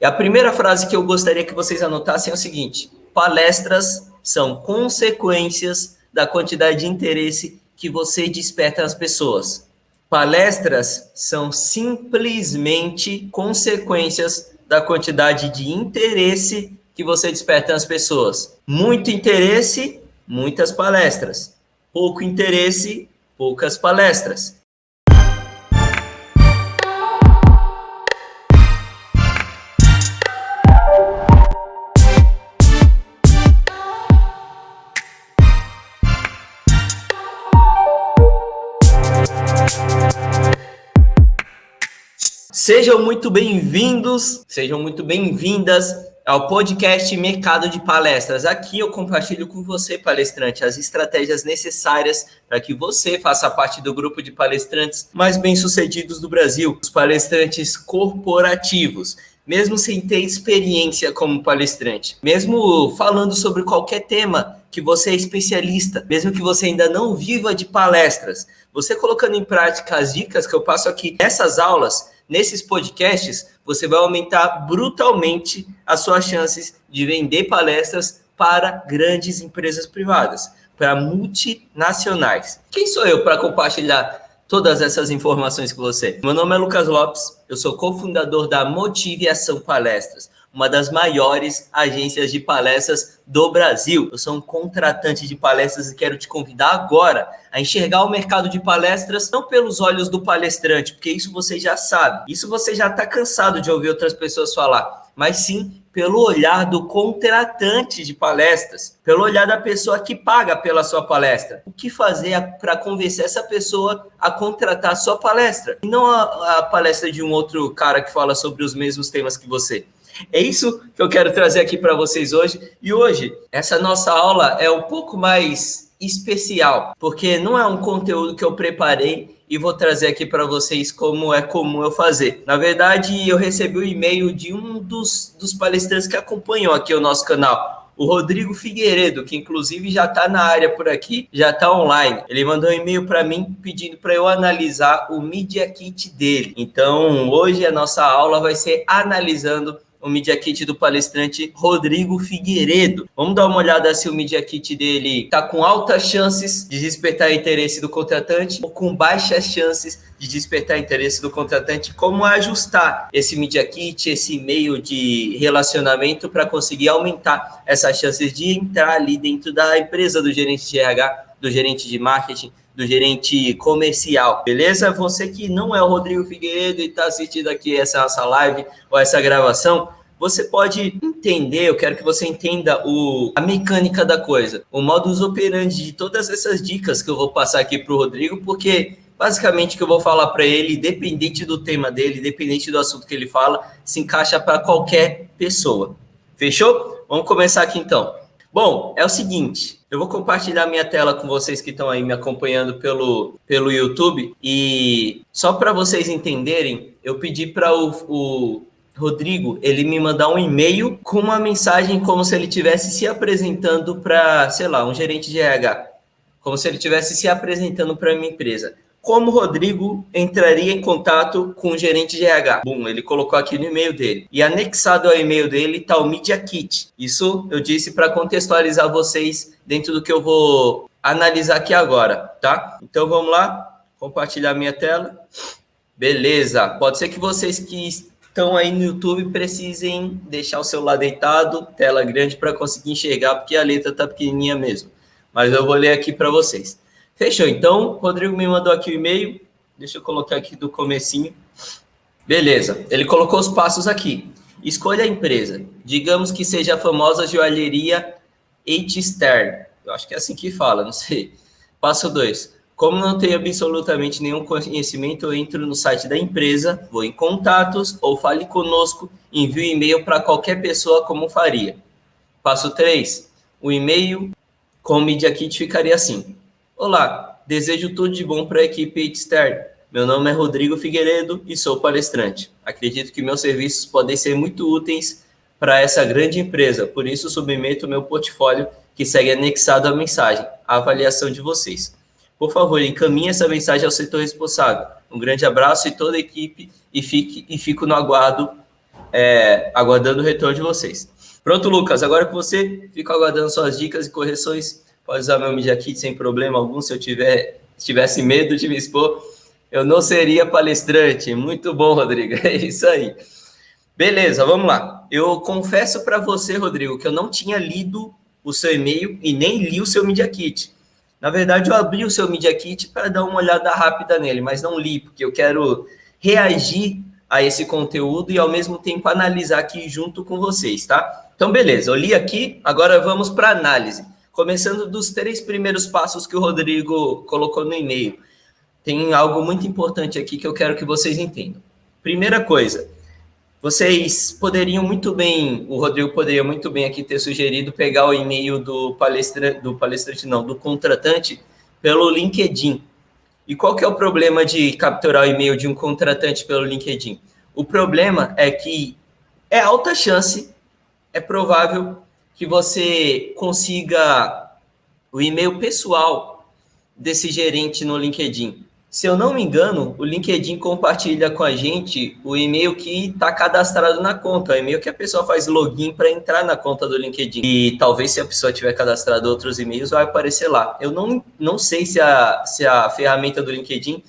E a primeira frase que eu gostaria que vocês anotassem é o seguinte: palestras são consequências da quantidade de interesse que você desperta nas pessoas. Palestras são simplesmente consequências da quantidade de interesse que você desperta nas pessoas. Muito interesse, muitas palestras. Pouco interesse, poucas palestras. Sejam muito bem-vindos, sejam muito bem-vindas ao podcast Mercado de Palestras. Aqui eu compartilho com você, palestrante, as estratégias necessárias para que você faça parte do grupo de palestrantes mais bem-sucedidos do Brasil, os palestrantes corporativos. Mesmo sem ter experiência como palestrante, mesmo falando sobre qualquer tema que você é especialista, mesmo que você ainda não viva de palestras, você colocando em prática as dicas que eu passo aqui nessas aulas, nesses podcasts, você vai aumentar brutalmente as suas chances de vender palestras para grandes empresas privadas, para multinacionais. Quem sou eu para compartilhar todas essas informações com você? Meu nome é Lucas Lopes, eu sou cofundador da Motivação Palestras, uma das maiores agências de palestras do Brasil. Eu sou um contratante de palestras e quero te convidar agora a enxergar o mercado de palestras não pelos olhos do palestrante, porque isso você já sabe, isso você já está cansado de ouvir outras pessoas falar, mas sim pelo olhar do contratante de palestras, pelo olhar da pessoa que paga pela sua palestra. O que fazer para convencer essa pessoa a contratar a sua palestra? E não a palestra de um outro cara que fala sobre os mesmos temas que você. É isso que eu quero trazer aqui para vocês hoje. E hoje, essa nossa aula é um pouco mais especial, porque não é um conteúdo que eu preparei e vou trazer aqui para vocês como é comum eu fazer. Na verdade, eu recebi o e-mail de um dos palestrantes que acompanham aqui o nosso canal, o Rodrigo Figueiredo, que inclusive já está na área por aqui, já está online. Ele mandou um e-mail para mim pedindo para eu analisar o Media Kit dele. Então, hoje a nossa aula vai ser analisando o Media Kit do palestrante Rodrigo Figueiredo. Vamos dar uma olhada se o Media Kit dele está com altas chances de despertar interesse do contratante ou com baixas chances de despertar interesse do contratante. Como ajustar esse Media Kit, esse meio de relacionamento para conseguir aumentar essas chances de entrar ali dentro da empresa do gerente de RH, do gerente de marketing, do gerente comercial, beleza? Você que não é o Rodrigo Figueiredo e está assistindo aqui essa nossa live ou essa gravação, você pode entender, eu quero que você entenda a mecânica da coisa, o modus operandi de todas essas dicas que eu vou passar aqui para o Rodrigo, porque basicamente o que eu vou falar para ele, independente do tema dele, independente do assunto que ele fala, se encaixa para qualquer pessoa. Fechou? Vamos começar aqui então. Bom, é o seguinte, eu vou compartilhar minha tela com vocês que estão aí me acompanhando pelo YouTube e só para vocês entenderem, eu pedi para o Rodrigo, ele me mandar um e-mail com uma mensagem como se ele estivesse se apresentando para, sei lá, um gerente de RH, como se ele estivesse se apresentando para a minha empresa. Como o Rodrigo entraria em contato com o gerente de RH? Bom, ele colocou aqui no e-mail dele. E anexado ao e-mail dele está o Media Kit. Isso eu disse para contextualizar vocês dentro do que eu vou analisar aqui agora, tá? Então vamos lá, compartilhar minha tela. Beleza, pode ser que vocês que estão aí no YouTube precisem deixar o celular deitado, tela grande para conseguir enxergar, porque a letra está pequenininha mesmo. Mas eu vou ler aqui para vocês. Fechou, então, o Rodrigo me mandou aqui o e-mail, deixa eu colocar aqui do comecinho. Beleza, ele colocou os passos aqui. Escolha a empresa, digamos que seja a famosa joalheria H-Stern, eu acho que é assim que fala, não sei. Passo 2, como não tenho absolutamente nenhum conhecimento, eu entro no site da empresa, vou em contatos ou fale conosco, envio e-mail para qualquer pessoa como faria. Passo 3, o e-mail com o Media Kit ficaria assim. Olá, desejo tudo de bom para a equipe H-Stern. Meu nome é Rodrigo Figueiredo e sou palestrante. Acredito que meus serviços podem ser muito úteis para essa grande empresa, por isso submeto o meu portfólio que segue anexado à mensagem, a avaliação de vocês. Por favor, encaminhe essa mensagem ao setor responsável. Um grande abraço e toda a equipe e fico no aguardo aguardando o retorno de vocês. Pronto, Lucas, agora com você, fico aguardando suas dicas e correções. Pode usar meu Media Kit sem problema algum. Se eu tivesse medo de me expor, eu não seria palestrante. Muito bom, Rodrigo. É isso aí. Beleza, vamos lá. Eu confesso para você, Rodrigo, que eu não tinha lido o seu e-mail e nem li o seu Media Kit. Na verdade, eu abri o seu Media Kit para dar uma olhada rápida nele, mas não li, porque eu quero reagir a esse conteúdo e, ao mesmo tempo, analisar aqui junto com vocês, tá? Então, beleza, eu li aqui, agora vamos para a análise. Começando dos 3 primeiros passos que o Rodrigo colocou no e-mail. Tem algo muito importante aqui que eu quero que vocês entendam. Primeira coisa, vocês poderiam muito bem, o Rodrigo poderia muito bem aqui ter sugerido pegar o e-mail do contratante pelo LinkedIn. E qual que é o problema de capturar o e-mail de um contratante pelo LinkedIn? O problema é que é alta chance, é provável que você consiga o e-mail pessoal desse gerente no LinkedIn. Se eu não me engano, o LinkedIn compartilha com a gente o e-mail que está cadastrado na conta, o e-mail que a pessoa faz login para entrar na conta do LinkedIn. E talvez, se a pessoa tiver cadastrado outros e-mails, vai aparecer lá. Eu não sei se a ferramenta do LinkedIn,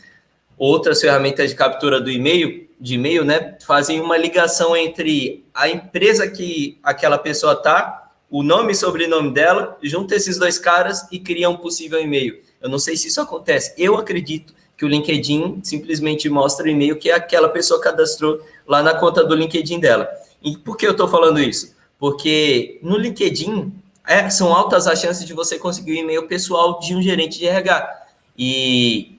outras ferramentas de captura de e-mail, né, fazem uma ligação entre a empresa que aquela pessoa está, o nome e sobrenome dela, junta esses 2 caras e cria um possível e-mail. Eu não sei se isso acontece. Eu acredito que o LinkedIn simplesmente mostra o e-mail que aquela pessoa cadastrou lá na conta do LinkedIn dela. E por que eu estou falando isso? Porque no LinkedIn são altas as chances de você conseguir o e-mail pessoal de um gerente de RH. E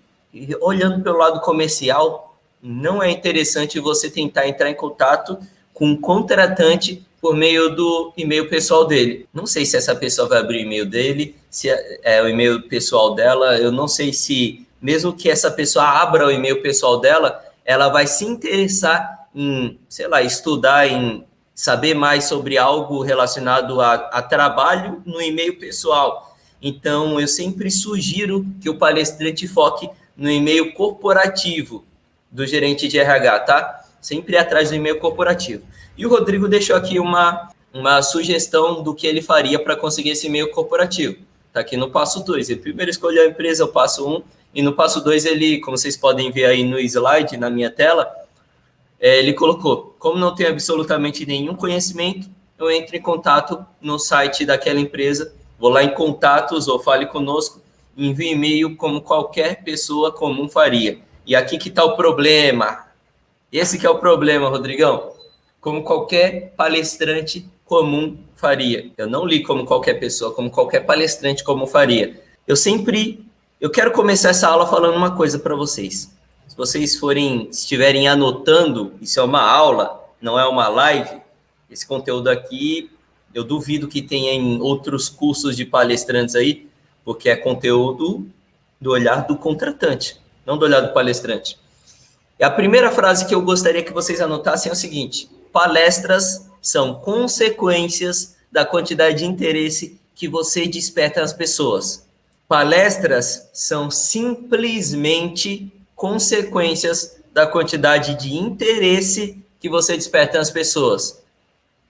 olhando pelo lado comercial, não é interessante você tentar entrar em contato com um contratante por meio do e-mail pessoal dele. Não sei se essa pessoa vai abrir o e-mail dele, se é o e-mail pessoal dela, eu não sei se, mesmo que essa pessoa abra o e-mail pessoal dela, ela vai se interessar em, sei lá, estudar, em saber mais sobre algo relacionado a trabalho no e-mail pessoal. Então, eu sempre sugiro que o palestrante foque no e-mail corporativo do gerente de RH, tá? Sempre atrás do e-mail corporativo. E o Rodrigo deixou aqui uma sugestão do que ele faria para conseguir esse e-mail corporativo. Está aqui no passo 2. Ele primeiro escolheu a empresa, o passo 1, e no passo 2 ele, como vocês podem ver aí no slide, na minha tela, ele colocou: como não tenho absolutamente nenhum conhecimento, eu entro em contato no site daquela empresa, vou lá em contatos ou fale conosco, envio e-mail como qualquer pessoa comum faria. E aqui que está o problema. Esse que é o problema, Rodrigão. Como qualquer palestrante comum faria. Eu não li como qualquer pessoa, como qualquer palestrante comum faria. Eu quero começar essa aula falando uma coisa para vocês. Se vocês estiverem anotando, isso é uma aula, não é uma live. Esse conteúdo aqui, eu duvido que tenha em outros cursos de palestrantes aí, porque é conteúdo do olhar do contratante, não do olhar do palestrante. E a primeira frase que eu gostaria que vocês anotassem é o seguinte: palestras são consequências da quantidade de interesse que você desperta nas pessoas. Palestras são simplesmente consequências da quantidade de interesse que você desperta nas pessoas.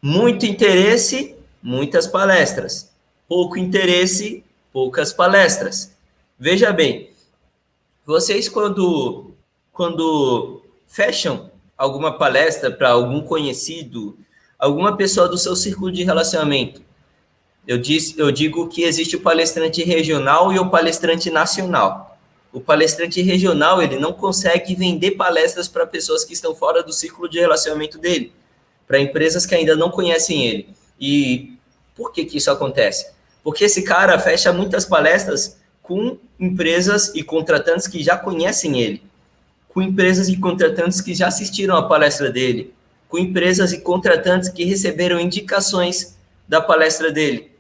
Muito interesse, muitas palestras. Pouco interesse, poucas palestras. Veja bem, vocês quando fecham alguma palestra para algum conhecido, alguma pessoa do seu círculo de relacionamento, eu digo que existe o palestrante regional e o palestrante nacional. O palestrante regional, ele não consegue vender palestras para pessoas que estão fora do círculo de relacionamento dele, para empresas que ainda não conhecem ele. E por que isso acontece? Porque esse cara fecha muitas palestras com empresas e contratantes que já conhecem ele, com empresas e contratantes que já assistiram a palestra dele, com empresas e contratantes que receberam indicações da palestra dele.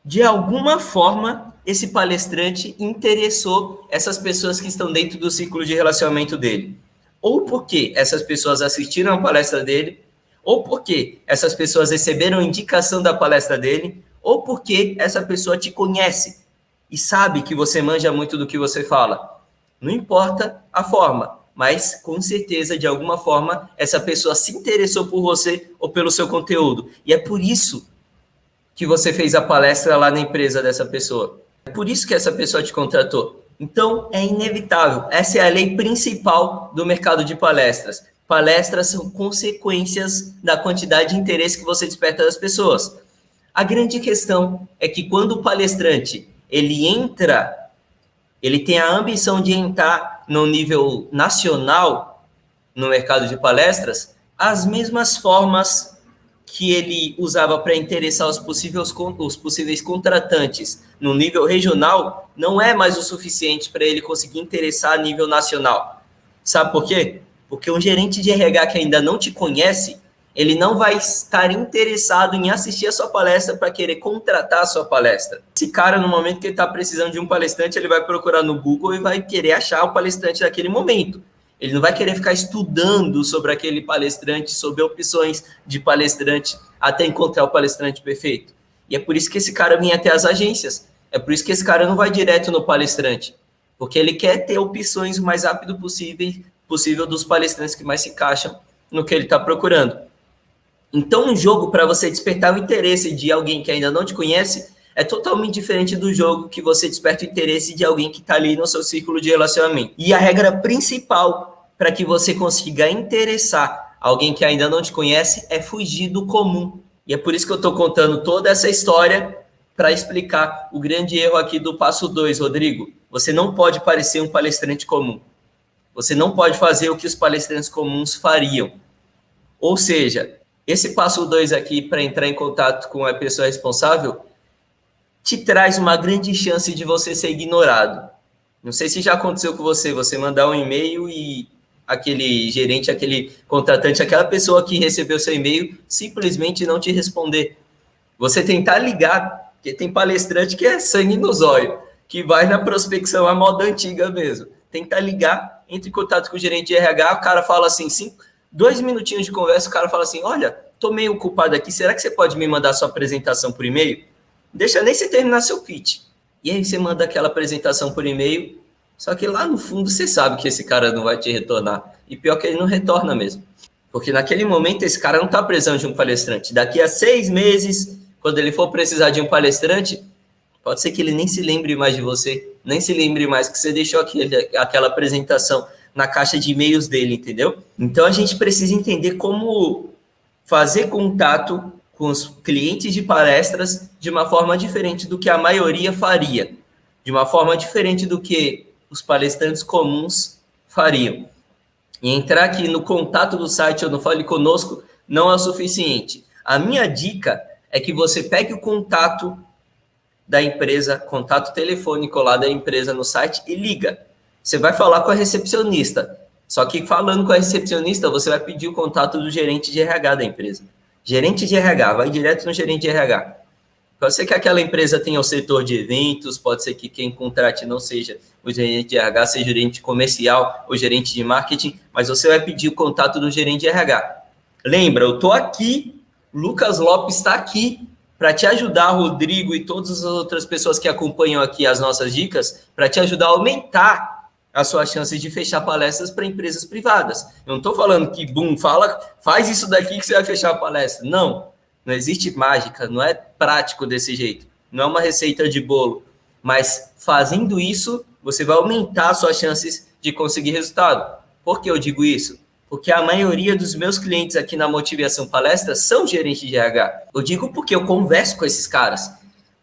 De alguma forma, esse palestrante interessou essas pessoas que estão dentro do ciclo de relacionamento dele. Ou porque essas pessoas assistiram a palestra dele, ou porque essas pessoas receberam indicação da palestra dele, ou porque essa pessoa te conhece e sabe que você manja muito do que você fala. Não importa a forma, mas com certeza, de alguma forma, essa pessoa se interessou por você ou pelo seu conteúdo. E é por isso que você fez a palestra lá na empresa dessa pessoa. É por isso que essa pessoa te contratou. Então, é inevitável. Essa é a lei principal do mercado de palestras. Palestras são consequências da quantidade de interesse que você desperta das pessoas. A grande questão é que quando o palestrante ele tem a ambição de entrar no nível nacional no mercado de palestras, as mesmas formas que ele usava para interessar os possíveis contratantes no nível regional não é mais o suficiente para ele conseguir interessar a nível nacional. Sabe por quê? Porque um gerente de RH que ainda não te conhece, ele não vai estar interessado em assistir a sua palestra para querer contratar a sua palestra. Esse cara, no momento que ele está precisando de um palestrante, ele vai procurar no Google e vai querer achar o palestrante daquele momento. Ele não vai querer ficar estudando sobre aquele palestrante, sobre opções de palestrante, até encontrar o palestrante perfeito. E é por isso que esse cara vem até as agências. É por isso que esse cara não vai direto no palestrante. Porque ele quer ter opções o mais rápido possível dos palestrantes que mais se encaixam no que ele está procurando. Então, um jogo para você despertar o interesse de alguém que ainda não te conhece é totalmente diferente do jogo que você desperta o interesse de alguém que está ali no seu círculo de relacionamento. E a regra principal para que você consiga interessar alguém que ainda não te conhece é fugir do comum. E é por isso que eu estou contando toda essa história para explicar o grande erro aqui do passo 2, Rodrigo. Você não pode parecer um palestrante comum. Você não pode fazer o que os palestrantes comuns fariam. Ou seja, esse passo 2 aqui para entrar em contato com a pessoa responsável te traz uma grande chance de você ser ignorado. Não sei se já aconteceu com você mandar um e-mail e aquele gerente, aquele contratante, aquela pessoa que recebeu seu e-mail simplesmente não te responder. Você tentar ligar, porque tem palestrante que é sangue nos olhos, que vai na prospecção à moda antiga mesmo. Tentar ligar, entre em contato com o gerente de RH, o cara fala assim, 2 minutinhos de conversa, o cara fala assim, olha, tô meio ocupado aqui, será que você pode me mandar sua apresentação por e-mail? Deixa nem você terminar seu pitch. E aí você manda aquela apresentação por e-mail, só que lá no fundo você sabe que esse cara não vai te retornar. E pior que ele não retorna mesmo. Porque naquele momento esse cara não está precisando de um palestrante. Daqui a 6 meses, quando ele for precisar de um palestrante, pode ser que ele nem se lembre mais de você, nem se lembre mais que você deixou aquela apresentação na caixa de e-mails dele, entendeu? Então a gente precisa entender como fazer contato com os clientes de palestras de uma forma diferente do que a maioria faria, de uma forma diferente do que os palestrantes comuns fariam. E entrar aqui no contato do site ou no Fale Conosco não é o suficiente. A minha dica é que você pegue o contato da empresa, contato telefônico lá da empresa no site e liga. Você vai falar com a recepcionista. Só que falando com a recepcionista, você vai pedir o contato do gerente de RH da empresa. Gerente de RH, vai direto no gerente de RH. Pode ser que aquela empresa tenha o setor de eventos, pode ser que quem contrate não seja o gerente de RH, seja o gerente comercial ou gerente de marketing, mas você vai pedir o contato do gerente de RH. Lembra, eu estou aqui, Lucas Lopes está aqui para te ajudar, Rodrigo e todas as outras pessoas que acompanham aqui as nossas dicas, para te ajudar a aumentar as suas chances de fechar palestras para empresas privadas. Eu não estou falando que, faz isso daqui que você vai fechar a palestra. Não existe mágica, não é prático desse jeito. Não é uma receita de bolo. Mas fazendo isso, você vai aumentar as suas chances de conseguir resultado. Por que eu digo isso? Porque a maioria dos meus clientes aqui na Motivação Palestra são gerentes de RH. Eu digo porque eu converso com esses caras.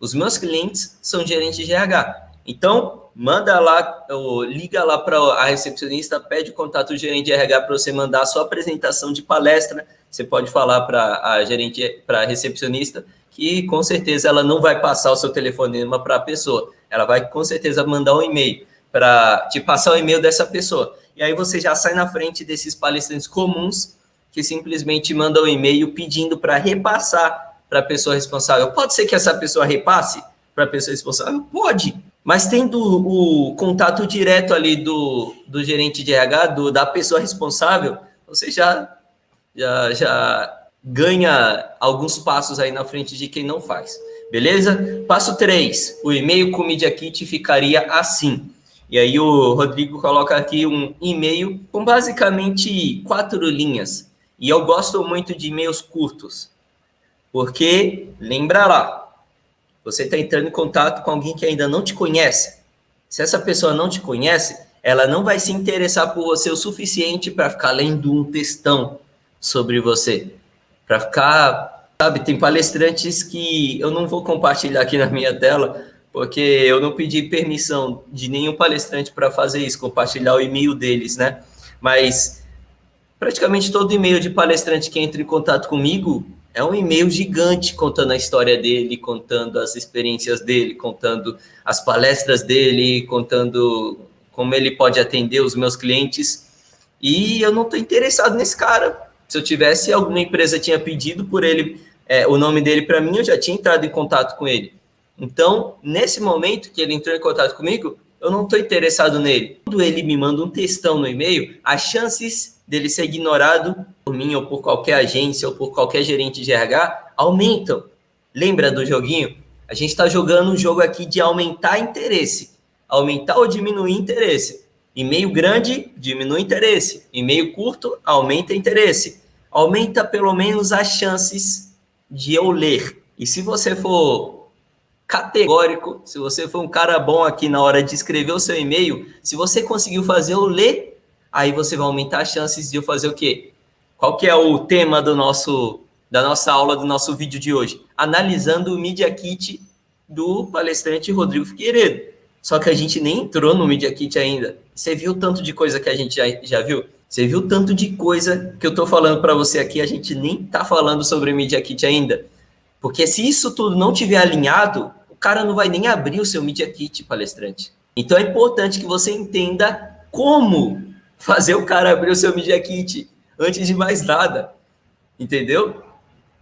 Os meus clientes são gerentes de RH. Então, manda lá, liga lá para a recepcionista, pede o contato do gerente de RH para você mandar a sua apresentação de palestra. Você pode falar para a recepcionista que com certeza ela não vai passar o seu telefonema para a pessoa. Ela vai com certeza mandar um e-mail para te passar o e-mail dessa pessoa. E aí você já sai na frente desses palestrantes comuns que simplesmente mandam um e-mail pedindo para repassar para a pessoa responsável. Pode ser que essa pessoa repasse para a pessoa responsável? Pode. Mas tendo o contato direto ali do gerente de RH, da pessoa responsável, você já ganha alguns passos aí na frente de quem não faz. Beleza? Passo 3. O e-mail com o Media Kit ficaria assim. E aí o Rodrigo coloca aqui um e-mail com basicamente 4 linhas. E eu gosto muito de e-mails curtos, porque, lembra lá, você está entrando em contato com alguém que ainda não te conhece. Se essa pessoa não te conhece, ela não vai se interessar por você o suficiente para ficar lendo um textão sobre você. Para ficar, sabe, tem palestrantes que eu não vou compartilhar aqui na minha tela, porque eu não pedi permissão de nenhum palestrante para fazer isso, compartilhar o e-mail deles, né? Mas praticamente todo e-mail de palestrante que entra em contato comigo é um e-mail gigante contando a história dele, contando as experiências dele, contando as palestras dele, contando como ele pode atender os meus clientes. E eu não estou interessado nesse cara. Se eu tivesse, alguma empresa tinha pedido por ele, o nome dele para mim, eu já tinha entrado em contato com ele. Então, nesse momento que ele entrou em contato comigo, eu não estou interessado nele. Quando ele me manda um textão no e-mail, as chances dele ser ignorado por mim ou por qualquer agência ou por qualquer gerente de RH aumentam. Lembra do joguinho? A gente está jogando um jogo aqui de aumentar interesse. Aumentar ou diminuir interesse. E-mail grande, diminui interesse. E-mail curto, aumenta interesse. Aumenta pelo menos as chances de eu ler. E se você for categórico, se você for um cara bom aqui na hora de escrever o seu e-mail, se você conseguiu fazer eu ler, aí você vai aumentar as chances de eu fazer o quê? Qual que é o tema da nossa aula, do nosso vídeo de hoje? Analisando o Media Kit do palestrante Rodrigo Figueiredo. Só que a gente nem entrou no Media Kit ainda. Você viu o tanto de coisa que a gente já viu? Você viu o tanto de coisa que eu estou falando para você aqui, a gente nem está falando sobre o Media Kit ainda. Porque se isso tudo não tiver alinhado, o cara não vai nem abrir o seu Media Kit, palestrante. Então é importante que você entenda como fazer o cara abrir o seu Media Kit antes de mais nada. Entendeu?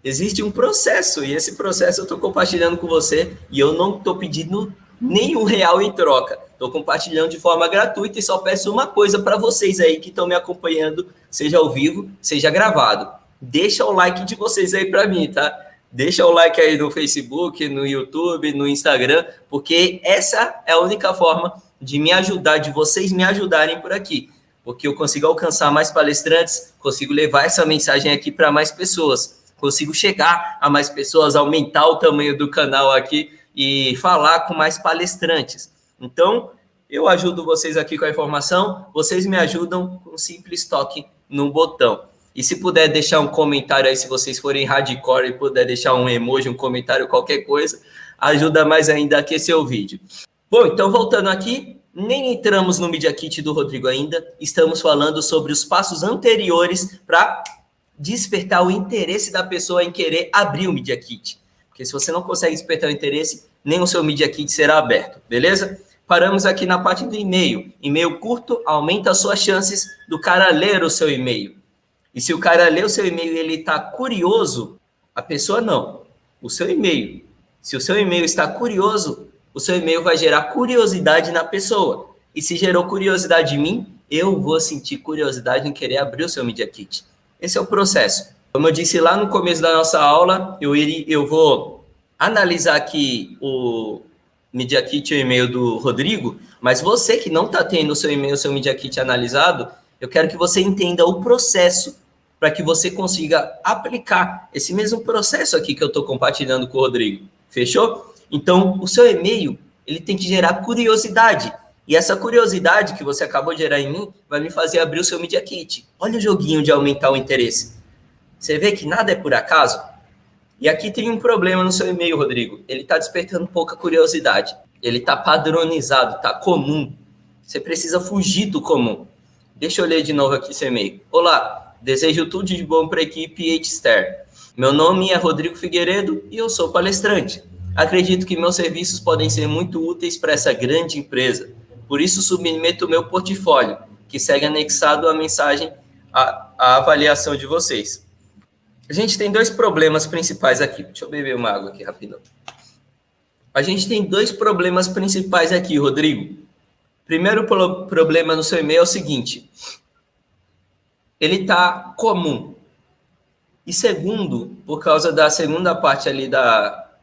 Existe um processo, e esse processo eu estou compartilhando com você, e eu não estou pedindo nenhum real em troca. Estou compartilhando de forma gratuita e só peço uma coisa para vocês aí que estão me acompanhando, seja ao vivo, seja gravado. Deixa o like de vocês aí para mim, tá? Deixa o like aí no Facebook, no YouTube, no Instagram, porque essa é a única forma de me ajudar, de vocês me ajudarem por aqui. Porque eu consigo alcançar mais palestrantes, consigo levar essa mensagem aqui para mais pessoas, consigo chegar a mais pessoas, aumentar o tamanho do canal aqui e falar com mais palestrantes. Então, eu ajudo vocês aqui com a informação, vocês me ajudam com um simples toque no botão. E se puder deixar um comentário aí, se vocês forem hardcore e puder deixar um emoji, um comentário, qualquer coisa, ajuda mais ainda a aquecer o vídeo. Bom, então voltando aqui, nem entramos no Media Kit do Rodrigo ainda, estamos falando sobre os passos anteriores para despertar o interesse da pessoa em querer abrir o Media Kit. Porque se você não consegue despertar o interesse, nem o seu Media Kit será aberto, beleza? Paramos aqui na parte do e-mail. E-mail curto aumenta as suas chances do cara ler o seu e-mail. E se o cara lê o seu e-mail e ele está curioso, a pessoa não, o seu e-mail. Se o seu e-mail está curioso, o seu e-mail vai gerar curiosidade na pessoa. E se gerou curiosidade em mim, eu vou sentir curiosidade em querer abrir o seu Media Kit. Esse é o processo. Como eu disse lá no começo da nossa aula, eu vou analisar aqui o Media Kit e o e-mail do Rodrigo, mas você que não está tendo o seu e-mail, o seu Media Kit analisado, eu quero que você entenda o processo para que você consiga aplicar esse mesmo processo aqui que eu estou compartilhando com o Rodrigo. Fechou? Então, o seu e-mail, ele tem que gerar curiosidade. E essa curiosidade que você acabou de gerar em mim vai me fazer abrir o seu Media Kit. Olha o joguinho de aumentar o interesse. Você vê que nada é por acaso? E aqui tem um problema no seu e-mail, Rodrigo. Ele está despertando pouca curiosidade. Ele está padronizado, está comum. Você precisa fugir do comum. Deixa eu ler de novo aqui seu e-mail. Olá. Desejo tudo de bom para a equipe H-Star. Meu nome é Rodrigo Figueiredo e eu sou palestrante. Acredito que meus serviços podem ser muito úteis para essa grande empresa. Por isso, submeto o meu portfólio, que segue anexado à mensagem, à avaliação de vocês. A gente tem 2 problemas principais aqui. Deixa eu beber uma água aqui rapidão. A gente tem 2 problemas principais aqui, Rodrigo. Primeiro problema no seu e-mail é o seguinte: ele está comum. E segundo, por causa da segunda parte ali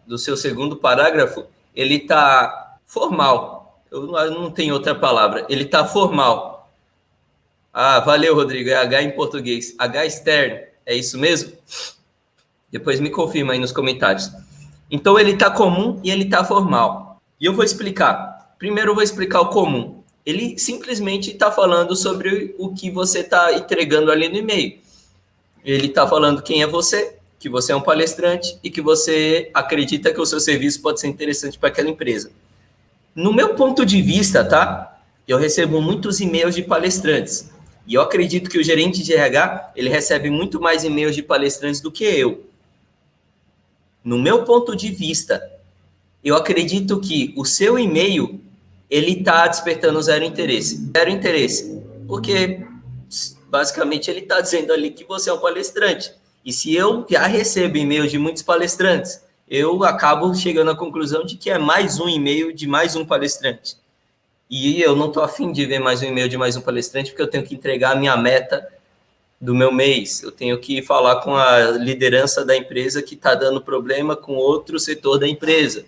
do seu segundo parágrafo, ele está formal. Eu não tenho outra palavra. Ele está formal. Ah, valeu, Rodrigo. É H em português. H externo. É isso mesmo? Depois me confirma aí nos comentários. Então, ele está comum e ele está formal. E eu vou explicar. Primeiro, eu vou explicar o comum. Ele simplesmente está falando sobre o que você está entregando ali no e-mail. Ele está falando quem é você, que você é um palestrante e que você acredita que o seu serviço pode ser interessante para aquela empresa. No meu ponto de vista, tá? Eu recebo muitos e-mails de palestrantes. E eu acredito que o gerente de RH, ele recebe muito mais e-mails de palestrantes do que eu. No meu ponto de vista, eu acredito que o seu e-mail, ele está despertando zero interesse. Zero interesse. Porque, basicamente, ele está dizendo ali que você é um palestrante. E se eu já recebo e-mails de muitos palestrantes, eu acabo chegando à conclusão de que é mais um e-mail de mais um palestrante. E eu não estou afim de ver mais um e-mail de mais um palestrante, porque eu tenho que entregar a minha meta do meu mês. Eu tenho que falar com a liderança da empresa que está dando problema com outro setor da empresa.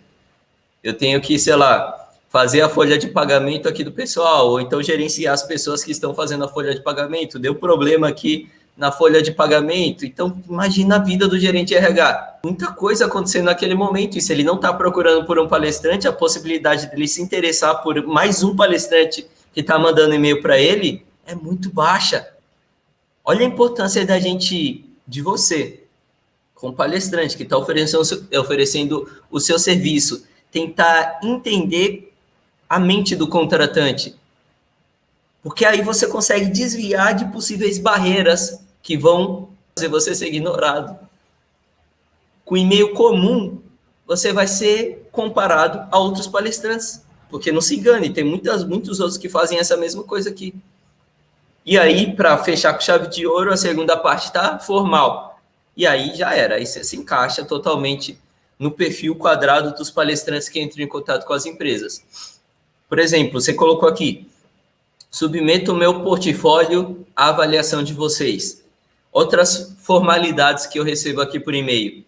Eu tenho que, sei lá, fazer a folha de pagamento aqui do pessoal, ou então gerenciar as pessoas que estão fazendo a folha de pagamento. Deu problema aqui na folha de pagamento. Então, imagina a vida do gerente RH. Muita coisa acontecendo naquele momento. E se ele não está procurando por um palestrante, a possibilidade dele se interessar por mais um palestrante que está mandando e-mail para ele é muito baixa. Olha a importância da gente, de você, como palestrante, que está oferecendo o seu serviço, tentar entender a mente do contratante. Porque aí você consegue desviar de possíveis barreiras que vão fazer você ser ignorado. Com e-mail comum, você vai ser comparado a outros palestrantes. Porque não se engane, tem muitos outros que fazem essa mesma coisa aqui. E aí, para fechar com chave de ouro, a segunda parte está formal. E aí já era, aí você se encaixa totalmente no perfil quadrado dos palestrantes que entram em contato com as empresas. Por exemplo, você colocou aqui, submeto o meu portfólio à avaliação de vocês. Outras formalidades que eu recebo aqui por e-mail.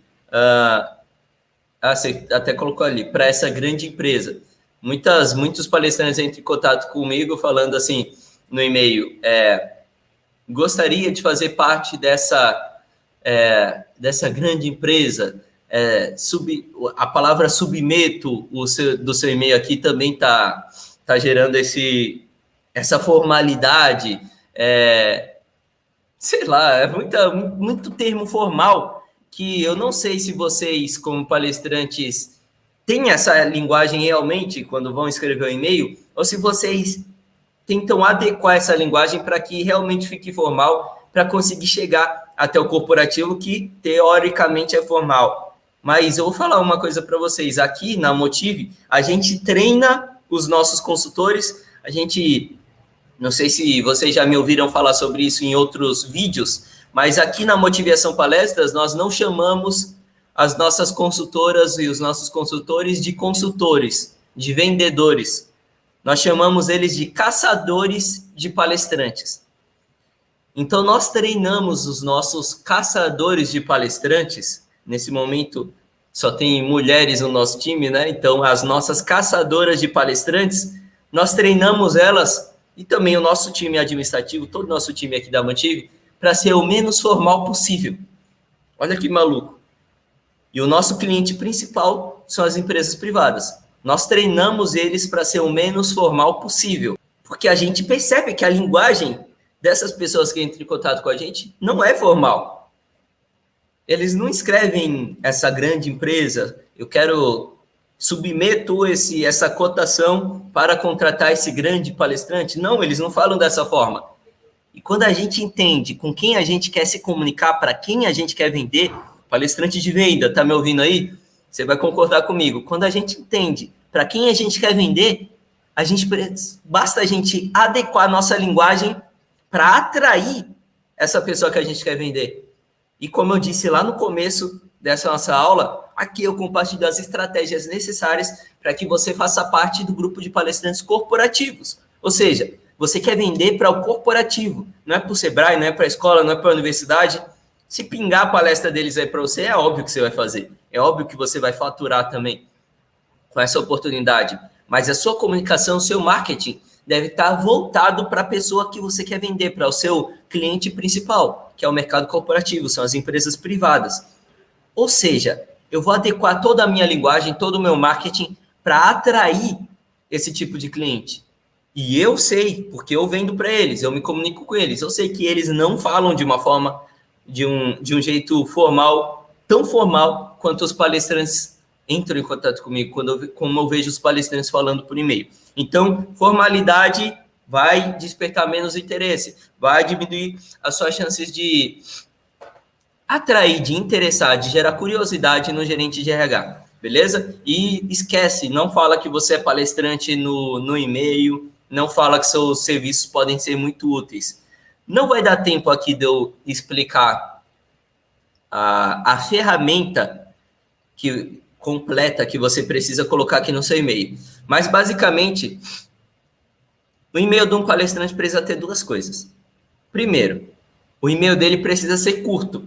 Você até colocou ali, para essa grande empresa. Muitos palestrantes entram em contato comigo falando assim, no e-mail, gostaria de fazer parte dessa grande empresa, a palavra submeto do seu e-mail aqui também está gerando essa formalidade, sei lá, é muito termo formal que eu não sei se vocês, como palestrantes, têm essa linguagem realmente quando vão escrever o e-mail, ou se vocês tentam adequar essa linguagem para que realmente fique formal, para conseguir chegar até o corporativo, que teoricamente é formal. Mas eu vou falar uma coisa para vocês. Aqui na Motive, a gente treina os nossos consultores. A gente, não sei se vocês já me ouviram falar sobre isso em outros vídeos, mas aqui na Motivação Palestras, nós não chamamos as nossas consultoras e os nossos consultores de consultores, de vendedores. Nós chamamos eles de caçadores de palestrantes. Então, nós treinamos os nossos caçadores de palestrantes. Nesse momento, só tem mulheres no nosso time, né? Então, as nossas caçadoras de palestrantes, nós treinamos elas e também o nosso time administrativo, todo o nosso time aqui da Motive, para ser o menos formal possível. Olha que maluco. E o nosso cliente principal são as empresas privadas. Nós treinamos eles para ser o menos formal possível, porque a gente percebe que a linguagem dessas pessoas que entram em contato com a gente não é formal. Eles não escrevem essa grande empresa, eu quero submeto essa cotação para contratar esse grande palestrante. Não, eles não falam dessa forma. E quando a gente entende com quem a gente quer se comunicar, para quem a gente quer vender, palestrante de venda, tá me ouvindo aí? Você vai concordar comigo. Quando a gente entende para quem a gente quer vender, basta a gente adequar a nossa linguagem para atrair essa pessoa que a gente quer vender. E como eu disse lá no começo dessa nossa aula, aqui eu compartilho as estratégias necessárias para que você faça parte do grupo de palestrantes corporativos. Ou seja, você quer vender para o corporativo, não é para o Sebrae, não é para a escola, não é para a universidade. Se pingar a palestra deles aí para você, é óbvio que você vai fazer. É óbvio que você vai faturar também com essa oportunidade. mas a sua comunicação, o seu marketing deve estar voltado para a pessoa que você quer vender, para o seu cliente principal, que é o mercado corporativo, são as empresas privadas. Ou seja, eu vou adequar toda a minha linguagem, todo o meu marketing para atrair esse tipo de cliente. E eu sei, porque eu vendo para eles, eu me comunico com eles, eu sei que eles não falam de uma forma, de um jeito formal, tão formal quanto os palestrantes entram em contato comigo, como eu vejo os palestrantes falando por e-mail. Então, formalidade vai despertar menos interesse, vai diminuir as suas chances de atrair, de interessar, de gerar curiosidade no gerente de RH, beleza? E esquece, não fala que você é palestrante no e-mail, não fala que seus serviços podem ser muito úteis. Não vai dar tempo aqui de eu explicar a ferramenta completa que você precisa colocar aqui no seu e-mail. Mas, basicamente, o e-mail de um palestrante precisa ter duas coisas. Primeiro, o e-mail dele precisa ser curto.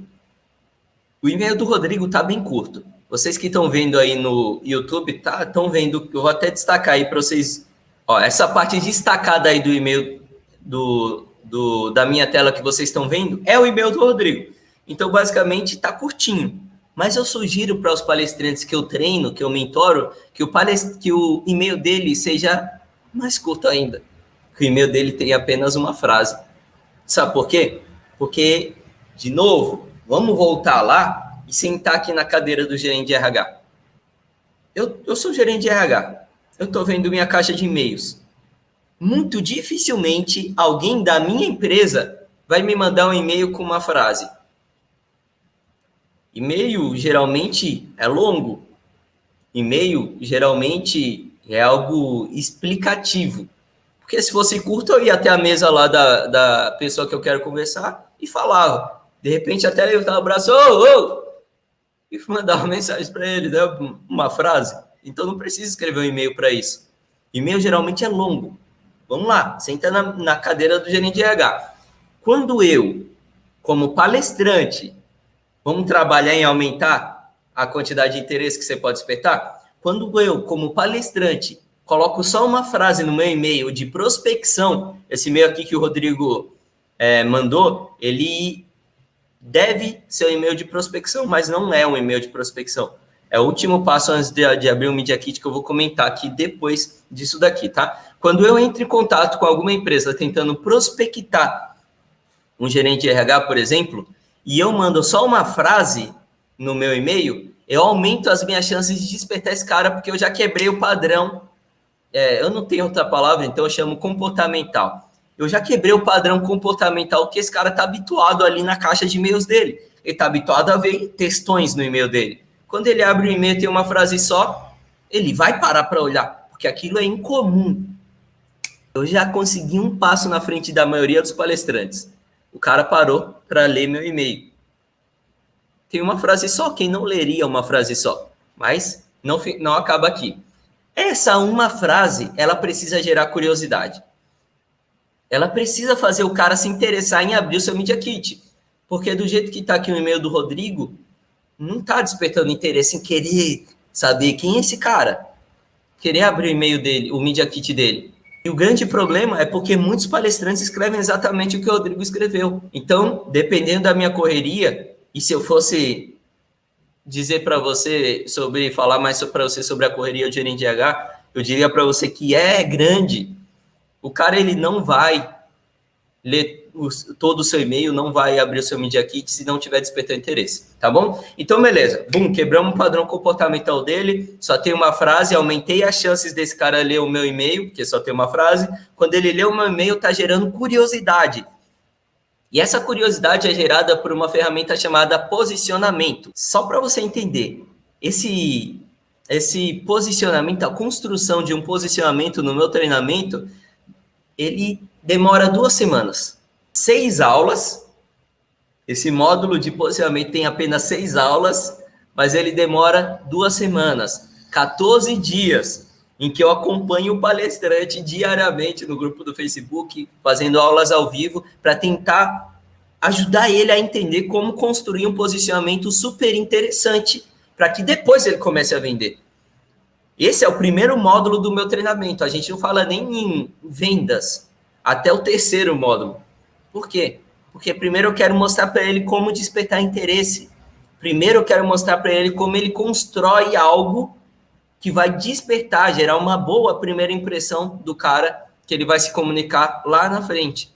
O e-mail do Rodrigo está bem curto. Vocês que estão vendo aí no YouTube, estão vendo, eu vou até destacar aí para vocês. Ó, essa parte destacada aí do e-mail da minha tela que vocês estão vendo é o e-mail do Rodrigo. Então, basicamente, está curtinho. Mas eu sugiro para os palestrantes que eu treino, que eu mentoro, que o e-mail dele seja mais curto ainda. Que o e-mail dele tenha apenas uma frase. Sabe por quê? Porque, de novo, vamos voltar lá e sentar aqui na cadeira do gerente de RH. Eu sou gerente de RH. Eu estou vendo minha caixa de e-mails. Muito dificilmente alguém da minha empresa vai me mandar um e-mail com uma frase. E-mail geralmente é longo. E-mail geralmente é algo explicativo. Porque se fosse curto, eu ia até a mesa lá da pessoa que eu quero conversar e falava. De repente, até levantava o braço, e mandava mensagem para ele, né? Uma frase. Então, não precisa escrever um e-mail para isso. E-mail geralmente é longo. Vamos lá, senta na cadeira do gerente de RH. Quando eu, como palestrante, vamos trabalhar em aumentar a quantidade de interesse que você pode despertar? Quando eu, como palestrante, coloco só uma frase no meu e-mail de prospecção, esse e-mail aqui que o Rodrigo mandou, ele deve ser um e-mail de prospecção, mas não é um e-mail de prospecção. É o último passo antes de abrir o Media Kit que eu vou comentar aqui depois disso daqui, tá? Quando eu entro em contato com alguma empresa tentando prospectar um gerente de RH, por exemplo, e eu mando só uma frase no meu e-mail, eu aumento as minhas chances de despertar esse cara, porque eu já quebrei o padrão. Eu não tenho outra palavra, então eu chamo comportamental. Eu já quebrei o padrão comportamental que esse cara está habituado ali na caixa de e-mails dele. Ele está habituado a ver textões no e-mail dele. Quando ele abre o e-mail e tem uma frase só, ele vai parar para olhar, porque aquilo é incomum. Eu já consegui um passo na frente da maioria dos palestrantes. O cara parou para ler meu e-mail. Tem uma frase só, quem não leria uma frase só? Mas não acaba aqui. Essa uma frase, ela precisa gerar curiosidade. Ela precisa fazer o cara se interessar em abrir o seu Media Kit. Porque do jeito que está aqui o e-mail do Rodrigo, não está despertando interesse em querer saber quem é esse cara. Querer abrir o e-mail dele, o Media Kit dele. E o grande problema é porque muitos palestrantes escrevem exatamente o que o Rodrigo escreveu. Então, dependendo da minha correria, e se eu fosse dizer para você falar mais para você sobre a correria do gerente de RH, eu diria para você que é grande. O cara, ele não vai ler todo o seu e-mail, não vai abrir o seu Media Kit se não tiver despertando interesse, tá bom? Então, beleza. Quebramos o padrão comportamental dele, só tem uma frase, aumentei as chances desse cara ler o meu e-mail, porque só tem uma frase. Quando ele lê o meu e-mail, tá gerando curiosidade. E essa curiosidade é gerada por uma ferramenta chamada posicionamento. Só para você entender, esse posicionamento, a construção de um posicionamento no meu treinamento, ele demora 2 semanas. 6 aulas. Esse módulo de posicionamento tem apenas 6 aulas, mas ele demora 2 semanas. 14 dias em que eu acompanho o palestrante diariamente no grupo do Facebook, fazendo aulas ao vivo, para tentar ajudar ele a entender como construir um posicionamento super interessante, para que depois ele comece a vender. Esse é o primeiro módulo do meu treinamento. A gente não fala nem em vendas, até o terceiro módulo. Por quê? Porque primeiro eu quero mostrar para ele como despertar interesse. Primeiro eu quero mostrar para ele como ele constrói algo que vai despertar, gerar uma boa primeira impressão do cara que ele vai se comunicar lá na frente.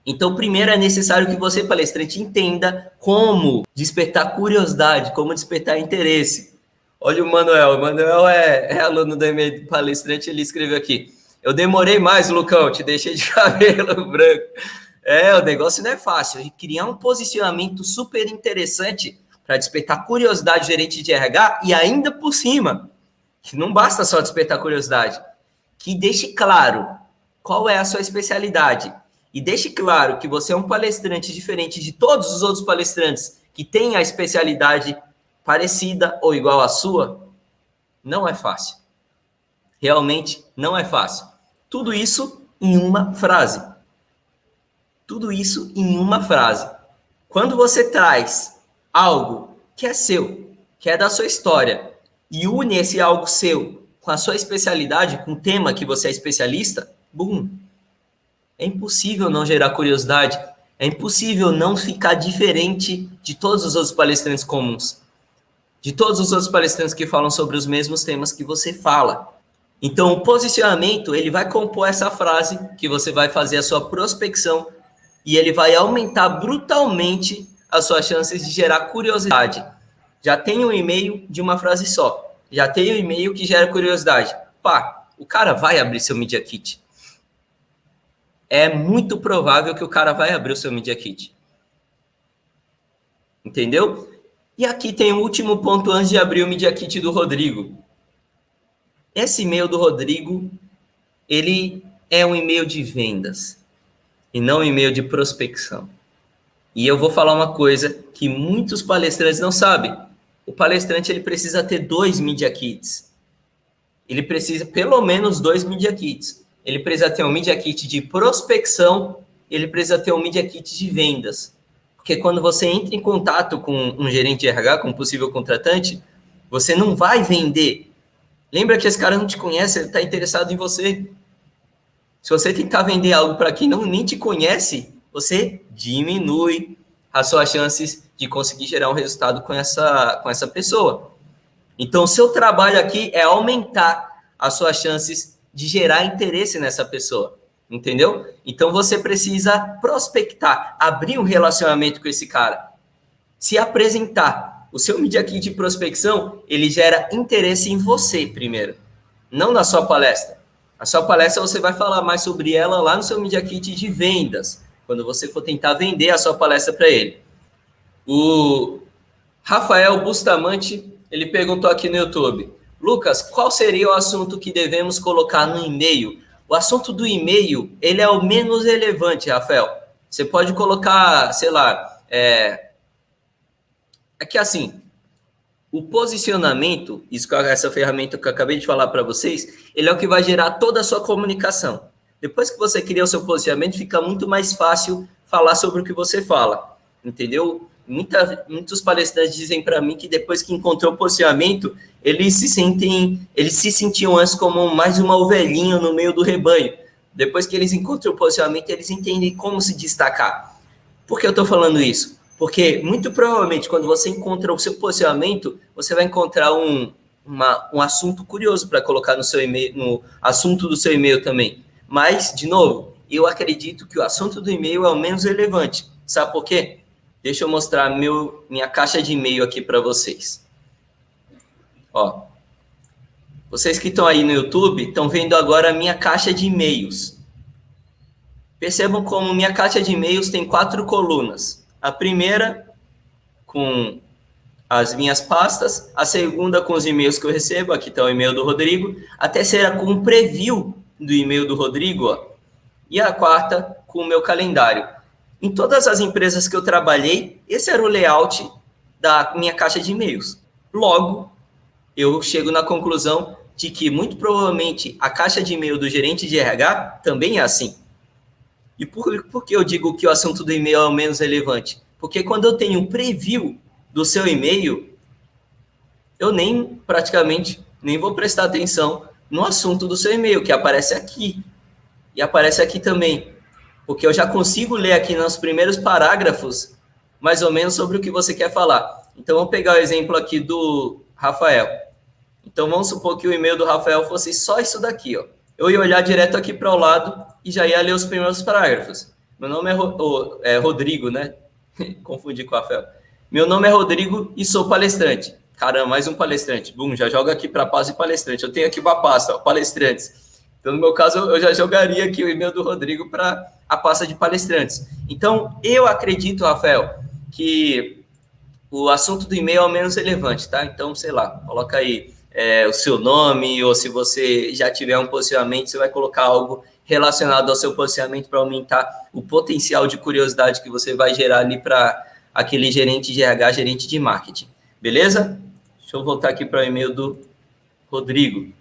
Então, primeiro é necessário que você, palestrante, entenda como despertar curiosidade, como despertar interesse. Olha o Manuel é aluno do e-mail do palestrante, ele escreveu aqui: eu demorei mais, Lucão, te deixei de cabelo branco. O negócio não é fácil. Criar um posicionamento super interessante para despertar curiosidade do gerente de RH e ainda por cima, que não basta só despertar curiosidade, que deixe claro qual é a sua especialidade e deixe claro que você é um palestrante diferente de todos os outros palestrantes que têm a especialidade parecida ou igual à sua, não é fácil. Realmente não é fácil. Tudo isso em uma frase. Tudo isso em uma frase. Quando você traz algo que é seu, que é da sua história, e une esse algo seu com a sua especialidade, com o tema que você é especialista, bum! É impossível não gerar curiosidade, é impossível não ficar diferente de todos os outros palestrantes comuns, de todos os outros palestrantes que falam sobre os mesmos temas que você fala. Então, o posicionamento, ele vai compor essa frase que você vai fazer a sua prospecção e ele vai aumentar brutalmente as suas chances de gerar curiosidade. Já tem um e-mail de uma frase só. Já tem um e-mail que gera curiosidade. Pá, o cara vai abrir seu Media Kit. É muito provável que o cara vai abrir o seu Media Kit. Entendeu? E aqui tem o último ponto antes de abrir o Media Kit do Rodrigo. Esse e-mail do Rodrigo, ele é um e-mail de vendas e não um e-mail de prospecção. E eu vou falar uma coisa que muitos palestrantes não sabem. O palestrante ele precisa ter 2 Media Kits. Ele precisa pelo menos 2 Media Kits. Ele precisa ter um Media Kit de prospecção, ele precisa ter um Media Kit de vendas. Porque quando você entra em contato com um gerente de RH, com um possível contratante, você não vai vender. Lembra que esse cara não te conhece, ele está interessado em você. Se você tentar vender algo para quem nem te conhece, você diminui as suas chances de conseguir gerar um resultado com essa pessoa. Então, o seu trabalho aqui é aumentar as suas chances de gerar interesse nessa pessoa, entendeu? Então, você precisa prospectar, abrir um relacionamento com esse cara, se apresentar. O seu Media Kit de prospecção, ele gera interesse em você primeiro, não na sua palestra. A sua palestra você vai falar mais sobre ela lá no seu Media Kit de vendas, quando você for tentar vender a sua palestra para ele. O Rafael Bustamante, ele perguntou aqui no YouTube: Lucas, qual seria o assunto que devemos colocar no e-mail? O assunto do e-mail, ele é o menos relevante, Rafael. Você pode colocar, sei lá, é que assim, o posicionamento, essa ferramenta que eu acabei de falar para vocês, ele é o que vai gerar toda a sua comunicação. Depois que você cria o seu posicionamento, fica muito mais fácil falar sobre o que você fala, entendeu? Muitos palestrantes dizem para mim que depois que encontrou o posicionamento, eles se sentiam antes como mais uma ovelhinha no meio do rebanho. Depois que eles encontram o posicionamento, eles entendem como se destacar. Por que eu estou falando isso? Porque, muito provavelmente, quando você encontra o seu posicionamento, você vai encontrar um assunto curioso para colocar no seu e-mail, no assunto do seu e-mail também. Mas, de novo, eu acredito que o assunto do e-mail é o menos relevante. Sabe por quê? Deixa eu mostrar minha caixa de e-mail aqui para vocês. Ó, vocês que estão aí no YouTube estão vendo agora a minha caixa de e-mails. Percebam como minha caixa de e-mails tem 4 colunas. A primeira com as minhas pastas, a segunda com os e-mails que eu recebo, aqui está o e-mail do Rodrigo, a terceira com um preview do e-mail do Rodrigo, ó, e a quarta com o meu calendário. Em todas as empresas que eu trabalhei, esse era o layout da minha caixa de e-mails. Logo, eu chego na conclusão de que, muito provavelmente, a caixa de e-mail do gerente de RH também é assim. E por que eu digo que o assunto do e-mail é o menos relevante? Porque quando eu tenho um preview do seu e-mail, eu nem praticamente nem vou prestar atenção no assunto do seu e-mail, que aparece aqui. E aparece aqui também, porque eu já consigo ler aqui nos primeiros parágrafos, mais ou menos sobre o que você quer falar. Então, vamos pegar o exemplo aqui do Rafael. Então, vamos supor que o e-mail do Rafael fosse só isso daqui, ó. Eu ia olhar direto aqui para o lado e já ia ler os primeiros parágrafos. Meu nome é Rodrigo, né? Confundi com o Rafael. Meu nome é Rodrigo e sou palestrante. Caramba, mais um palestrante. Bum, já joga aqui para a pasta de palestrante. Eu tenho aqui uma pasta, ó, palestrantes. Então, no meu caso, eu já jogaria aqui o e-mail do Rodrigo para a pasta de palestrantes. Então, eu acredito, Rafael, que o assunto do e-mail é o menos relevante, tá? Então, sei lá, coloca aí o seu nome, ou se você já tiver um posicionamento, você vai colocar algo relacionado ao seu posicionamento para aumentar o potencial de curiosidade que você vai gerar ali para aquele gerente de RH, gerente de marketing. Beleza? Deixa eu voltar aqui para o e-mail do Rodrigo.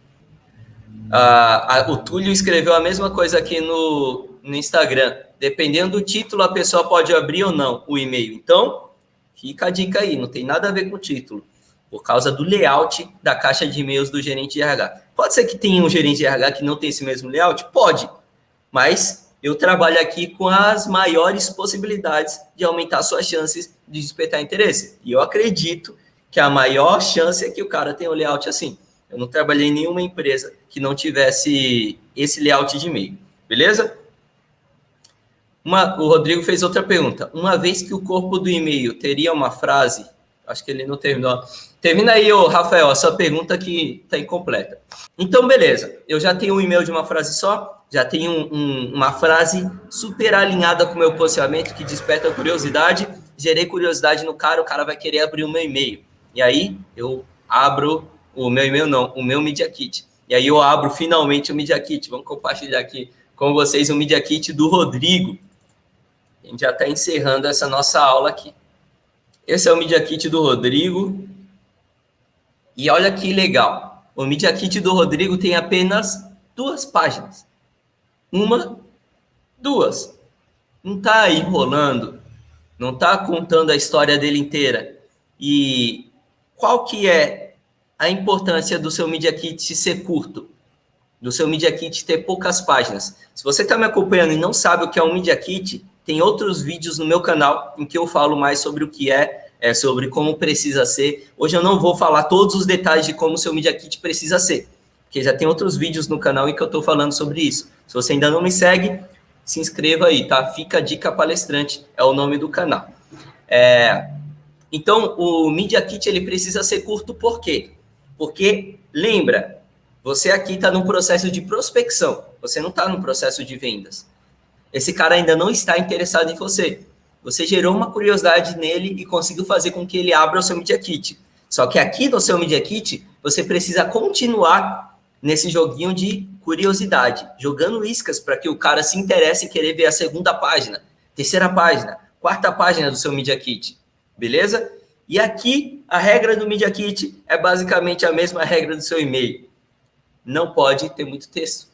O Túlio escreveu a mesma coisa aqui no Instagram. Dependendo do título, a pessoa pode abrir ou não o e-mail. Então, fica a dica aí, não tem nada a ver com o título. Por causa do layout da caixa de e-mails do gerente de RH. Pode ser que tenha um gerente de RH que não tem esse mesmo layout? Pode. Mas eu trabalho aqui com as maiores possibilidades de aumentar suas chances de despertar interesse. E eu acredito que a maior chance é que o cara tenha um layout assim. Eu não trabalhei em nenhuma empresa que não tivesse esse layout de e-mail. Beleza? O Rodrigo fez outra pergunta. Uma vez que o corpo do e-mail teria uma frase... Acho que ele não terminou. Termina aí, Rafael, a sua pergunta que está incompleta. Então, beleza. Eu já tenho um e-mail de uma frase só, já tenho uma frase super alinhada com o meu posicionamento, que desperta curiosidade. Gerei curiosidade no cara, o cara vai querer abrir o meu e-mail. E aí, eu abro o meu e-mail, não, o meu Media Kit. E aí, eu abro finalmente o Media Kit. Vamos compartilhar aqui com vocês o Media Kit do Rodrigo. A gente já está encerrando essa nossa aula aqui. Esse é o Media Kit do Rodrigo. E olha que legal. O Media Kit do Rodrigo tem apenas 2 páginas. 1, 2. Não está enrolando. Não está contando a história dele inteira. E qual que é a importância do seu Media Kit ser curto? Do seu Media Kit ter poucas páginas? Se você está me acompanhando e não sabe o que é um Media Kit, tem outros vídeos no meu canal em que eu falo mais sobre o que sobre como precisa ser. Hoje eu não vou falar todos os detalhes de como o seu Media Kit precisa ser, porque já tem outros vídeos no canal em que eu estou falando sobre isso. Se você ainda não me segue, se inscreva aí, tá? Fica a Dica Palestrante, é o nome do canal. Então, o Media Kit ele precisa ser curto, por quê? Porque, lembra, você aqui está num processo de prospecção, você não está num processo de vendas. Esse cara ainda não está interessado em você. Você gerou uma curiosidade nele e conseguiu fazer com que ele abra o seu Media Kit. Só que aqui no seu Media Kit, você precisa continuar nesse joguinho de curiosidade, jogando iscas para que o cara se interesse em querer ver a 2ª página, 3ª página, 4ª página do seu Media Kit. Beleza? E aqui, a regra do Media Kit é basicamente a mesma regra do seu e-mail. Não pode ter muito texto.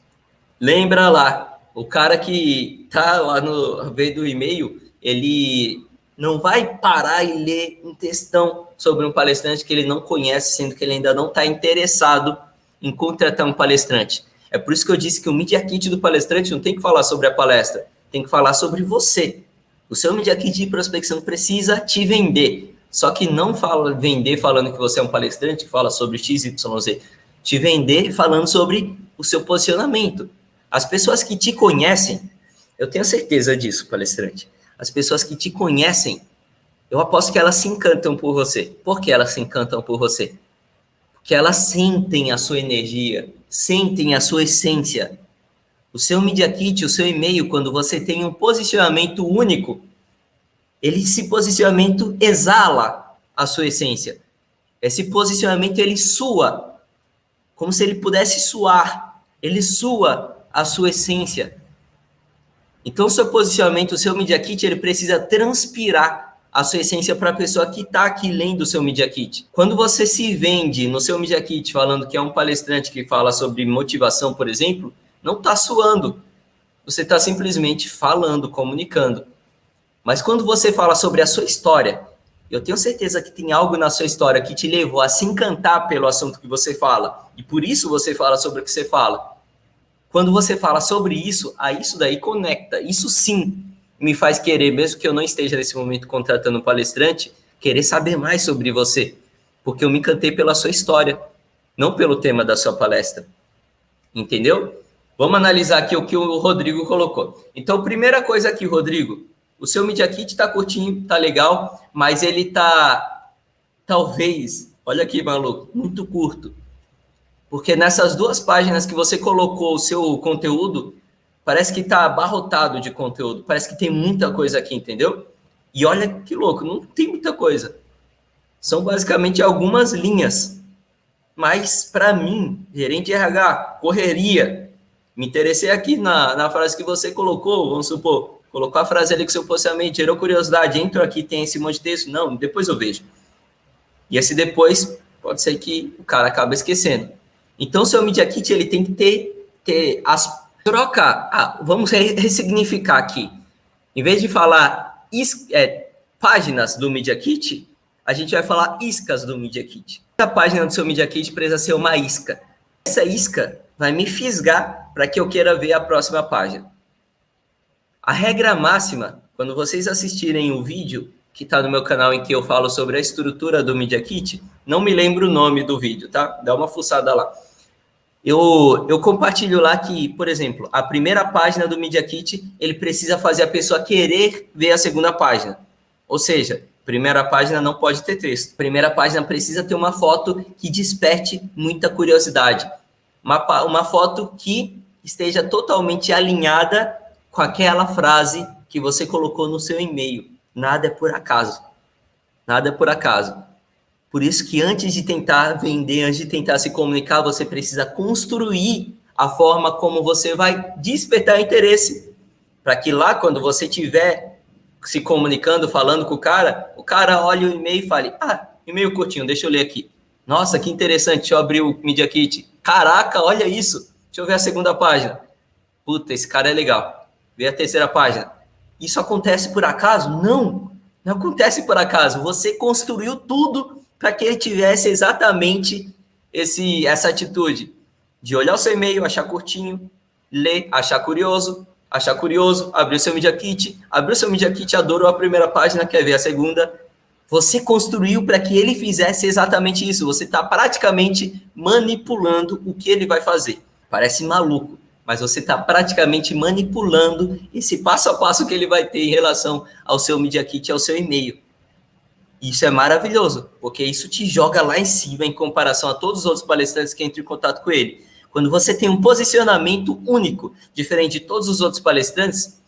Lembra lá, o cara que está lá no meio do e-mail, ele não vai parar e ler um textão sobre um palestrante que ele não conhece, sendo que ele ainda não está interessado em contratar um palestrante. É por isso que eu disse que o Media Kit do palestrante não tem que falar sobre a palestra, tem que falar sobre você. O seu Media Kit de prospecção precisa te vender. Só que não fala vender falando que você é um palestrante, que fala sobre XYZ. Te vender falando sobre o seu posicionamento. As pessoas que te conhecem, eu tenho certeza disso, palestrante. As pessoas que te conhecem, eu aposto que elas se encantam por você. Por que elas se encantam por você? Porque elas sentem a sua energia, sentem a sua essência. O seu Media Kit, o seu e-mail, quando você tem um posicionamento único, esse posicionamento exala a sua essência. Esse posicionamento, ele sua, como se ele pudesse suar. Ele sua a sua essência. Então, o seu posicionamento, o seu Media Kit, ele precisa transpirar a sua essência para a pessoa que está aqui lendo o seu Media Kit. Quando você se vende no seu Media Kit falando que é um palestrante que fala sobre motivação, por exemplo, não está suando. Você está simplesmente falando, comunicando. Mas quando você fala sobre a sua história, Eu tenho certeza que tem algo na sua história que te levou a se encantar pelo assunto que você fala. E por isso você fala sobre o que você fala. Quando você fala sobre isso, a isso daí conecta. Isso sim me faz querer, mesmo que eu não esteja nesse momento contratando um palestrante, querer saber mais sobre você. Porque eu me encantei pela sua história, não pelo tema da sua palestra. Entendeu? Vamos analisar aqui o que o Rodrigo colocou. Então, primeira coisa aqui, Rodrigo, o seu Media Kit está curtinho, está legal, mas ele está, talvez, olha aqui, maluco, muito curto. Porque nessas 2 páginas que você colocou o seu conteúdo, parece que está abarrotado de conteúdo, parece que tem muita coisa aqui, entendeu? E olha que louco, não tem muita coisa. São basicamente algumas linhas. Mas, para mim, gerente de RH, correria, me interessei aqui na frase que você colocou, vamos supor, colocou a frase ali com seu posicionamento, gerou curiosidade, entro aqui, tem esse monte de texto, não, depois eu vejo. E esse depois, pode ser que o cara acabe esquecendo. Então, seu Media Kit, ele tem que ter as... vamos ressignificar aqui. Em vez de falar páginas do Media Kit, a gente vai falar iscas do Media Kit. A página do seu Media Kit precisa ser uma isca. Essa isca vai me fisgar para que eu queira ver a próxima página. A regra máxima, quando vocês assistirem o vídeo que está no meu canal em que eu falo sobre a estrutura do Media Kit, não me lembro o nome do vídeo, tá? Dá uma fuçada lá. Eu compartilho lá que, por exemplo, a primeira página do Media Kit, ele precisa fazer a pessoa querer ver a segunda página. Ou seja, primeira página não pode ter texto. Primeira página precisa ter uma foto que desperte muita curiosidade. Uma foto que esteja totalmente alinhada com aquela frase que você colocou no seu e-mail. Nada é por acaso. Nada é por acaso. Por isso que antes de tentar vender, antes de tentar se comunicar, você precisa construir a forma como você vai despertar interesse. Para que lá, quando você estiver se comunicando, falando com o cara olhe o e-mail e fale, e-mail curtinho, deixa eu ler aqui. Nossa, que interessante, deixa eu abrir o Media Kit. Caraca, olha isso. Deixa eu ver a segunda página. Puta, esse cara é legal. Vê a terceira página. Isso acontece por acaso? Não acontece por acaso. Você construiu tudo para que ele tivesse exatamente essa atitude de olhar o seu e-mail, achar curtinho, ler, achar curioso, abrir o seu Media Kit, adorou a primeira página, quer ver a segunda. Você construiu para que ele fizesse exatamente isso. Você está praticamente manipulando o que ele vai fazer. Parece maluco, mas você está praticamente manipulando esse passo a passo que ele vai ter em relação ao seu Media Kit, ao seu e-mail. Isso é maravilhoso, porque isso te joga lá em cima em comparação a todos os outros palestrantes que entram em contato com ele. Quando você tem um posicionamento único, diferente de todos os outros palestrantes,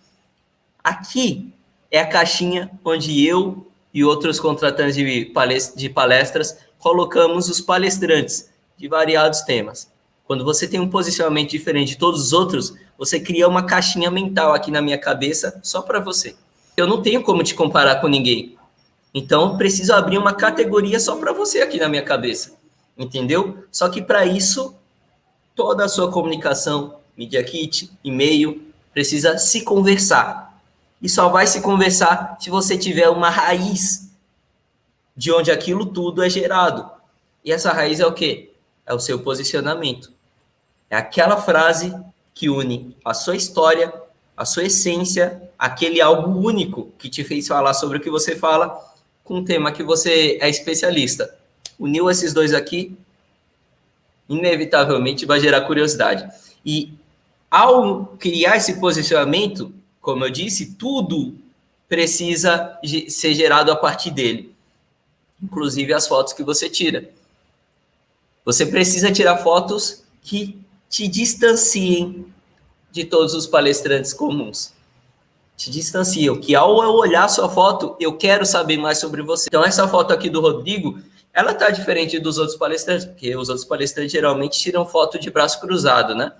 aqui é a caixinha onde eu e outros contratantes de palestras colocamos os palestrantes de variados temas. Quando você tem um posicionamento diferente de todos os outros, você cria uma caixinha mental aqui na minha cabeça só para você. Eu não tenho como te comparar com ninguém. Então, preciso abrir uma categoria só para você aqui na minha cabeça. Entendeu? Só que para isso, toda a sua comunicação, Media Kit, e-mail, precisa se conversar. E só vai se conversar se você tiver uma raiz de onde aquilo tudo é gerado. E essa raiz é o quê? É o seu posicionamento. É aquela frase que une a sua história, a sua essência, aquele algo único que te fez falar sobre o que você fala com um tema que você é especialista. Uniu esses dois aqui, inevitavelmente vai gerar curiosidade. E ao criar esse posicionamento, como eu disse, tudo precisa ser gerado a partir dele. Inclusive as fotos que você tira. Você precisa tirar fotos que te distanciem de todos os palestrantes comuns. Te distanciam, que ao eu olhar a sua foto, eu quero saber mais sobre você. Então, essa foto aqui do Rodrigo, ela tá diferente dos outros palestrantes, porque os outros palestrantes geralmente tiram foto de braço cruzado, né?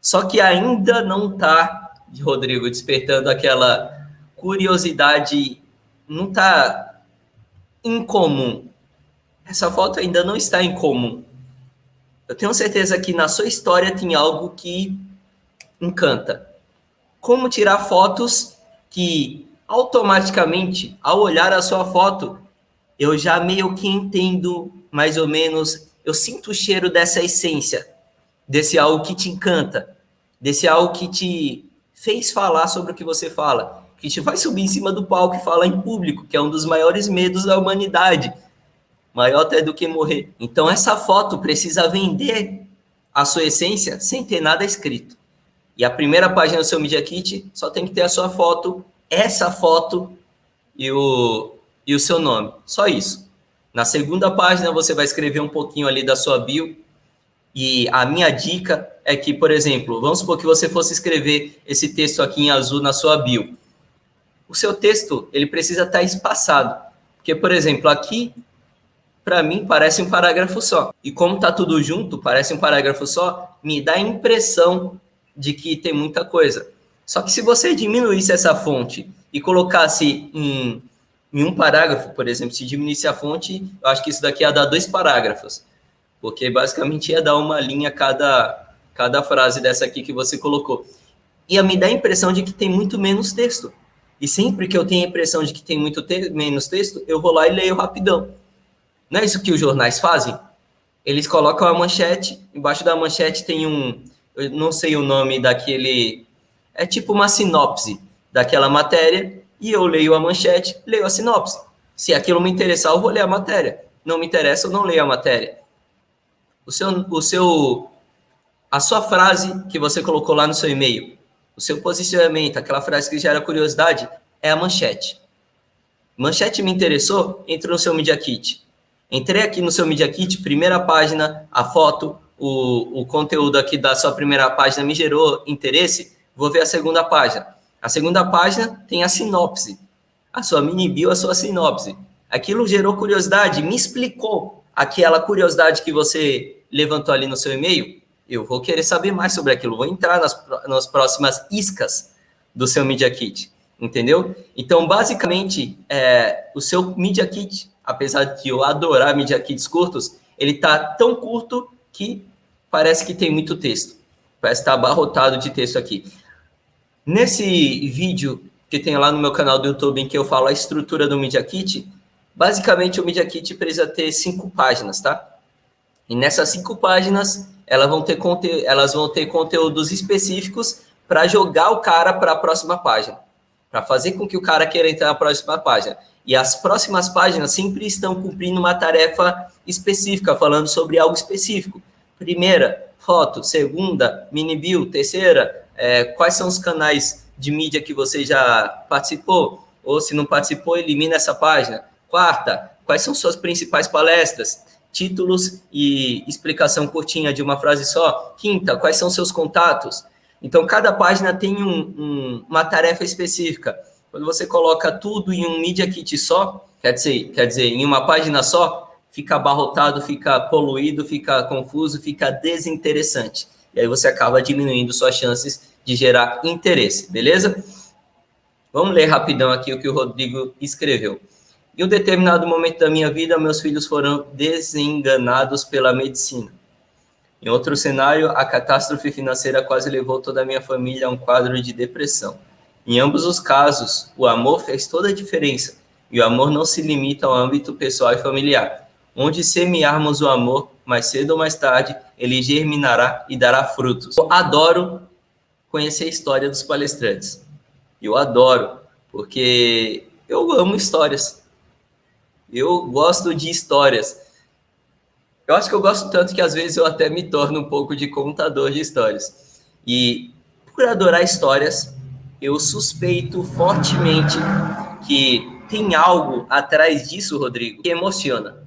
Só que ainda não tá, Rodrigo, despertando aquela curiosidade, não tá incomum. Essa foto ainda não está incomum. Eu tenho certeza que na sua história tem algo que encanta. Como tirar fotos que automaticamente, ao olhar a sua foto, eu já meio que entendo mais ou menos, eu sinto o cheiro dessa essência, desse algo que te encanta, desse algo que te fez falar sobre o que você fala, que te faz subir em cima do palco e falar em público, que é um dos maiores medos da humanidade, maior até do que morrer. Então essa foto precisa vender a sua essência sem ter nada escrito. E a primeira página do seu Media Kit só tem que ter a sua foto, essa foto e o seu nome. Só isso. Na segunda página você vai escrever um pouquinho ali da sua bio. E a minha dica é que, por exemplo, vamos supor que você fosse escrever esse texto aqui em azul na sua bio. O seu texto, ele precisa estar espaçado. Porque, por exemplo, aqui, para mim, parece um parágrafo só. E como está tudo junto, parece um parágrafo só, me dá a impressão de que tem muita coisa. Só que se você diminuísse essa fonte e colocasse em um parágrafo, por exemplo, se diminuísse a fonte, eu acho que isso daqui ia dar 2 parágrafos. Porque basicamente ia dar uma linha cada frase dessa aqui que você colocou. Ia me dar a impressão de que tem muito menos texto. E sempre que eu tenho a impressão de que tem menos texto, eu vou lá e leio rapidão. Não é isso que os jornais fazem? Eles colocam a manchete, embaixo da manchete tem eu não sei o nome daquele, é tipo uma sinopse daquela matéria, e eu leio a manchete, leio a sinopse. Se aquilo me interessar, eu vou ler a matéria. Não me interessa, eu não leio a matéria. A sua frase que você colocou lá no seu e-mail, o seu posicionamento, aquela frase que gera curiosidade, é a manchete. Manchete me interessou, entra no seu Media Kit. Entrei aqui no seu Media Kit, primeira página, a foto, o conteúdo aqui da sua primeira página me gerou interesse, vou ver a segunda página. A segunda página tem a sinopse, a sua mini bio, a sua sinopse. Aquilo gerou curiosidade, me explicou aquela curiosidade que você levantou ali no seu e-mail, eu vou querer saber mais sobre aquilo, vou entrar nas próximas iscas do seu Media Kit, entendeu? Então, basicamente, o seu Media Kit, apesar de eu adorar Media Kits curtos, ele está tão curto que parece que tem muito texto. Parece estar abarrotado de texto aqui. Nesse vídeo que tem lá no meu canal do YouTube, em que eu falo a estrutura do Media Kit, basicamente o Media Kit precisa ter 5 páginas, tá? E nessas 5 páginas, elas vão ter conteúdos específicos para jogar o cara para a próxima página, para fazer com que o cara queira entrar na próxima página. E as próximas páginas sempre estão cumprindo uma tarefa específica, falando sobre algo específico. Primeira, foto. Segunda, mini bio. Terceira, quais são os canais de mídia que você já participou? Ou se não participou, elimina essa página. Quarta, quais são suas principais palestras? Títulos e explicação curtinha de uma frase só. Quinta, quais são seus contatos? Então, cada página tem uma tarefa específica. Quando você coloca tudo em um Media Kit só, quer dizer, em uma página só, fica abarrotado, fica poluído, fica confuso, fica desinteressante. E aí você acaba diminuindo suas chances de gerar interesse, beleza? Vamos ler rapidão aqui o que o Rodrigo escreveu. Em um determinado momento da minha vida, meus filhos foram desenganados pela medicina. Em outro cenário, a catástrofe financeira quase levou toda a minha família a um quadro de depressão. Em ambos os casos, o amor fez toda a diferença, e o amor não se limita ao âmbito pessoal e familiar. Onde semearmos o amor, mais cedo ou mais tarde, ele germinará e dará frutos. Eu adoro conhecer a história dos palestrantes. Eu adoro, porque eu amo histórias. Eu gosto de histórias. Eu acho que eu gosto tanto que às vezes eu até me torno um pouco de contador de histórias. E por adorar histórias, eu suspeito fortemente que tem algo atrás disso, Rodrigo, que emociona.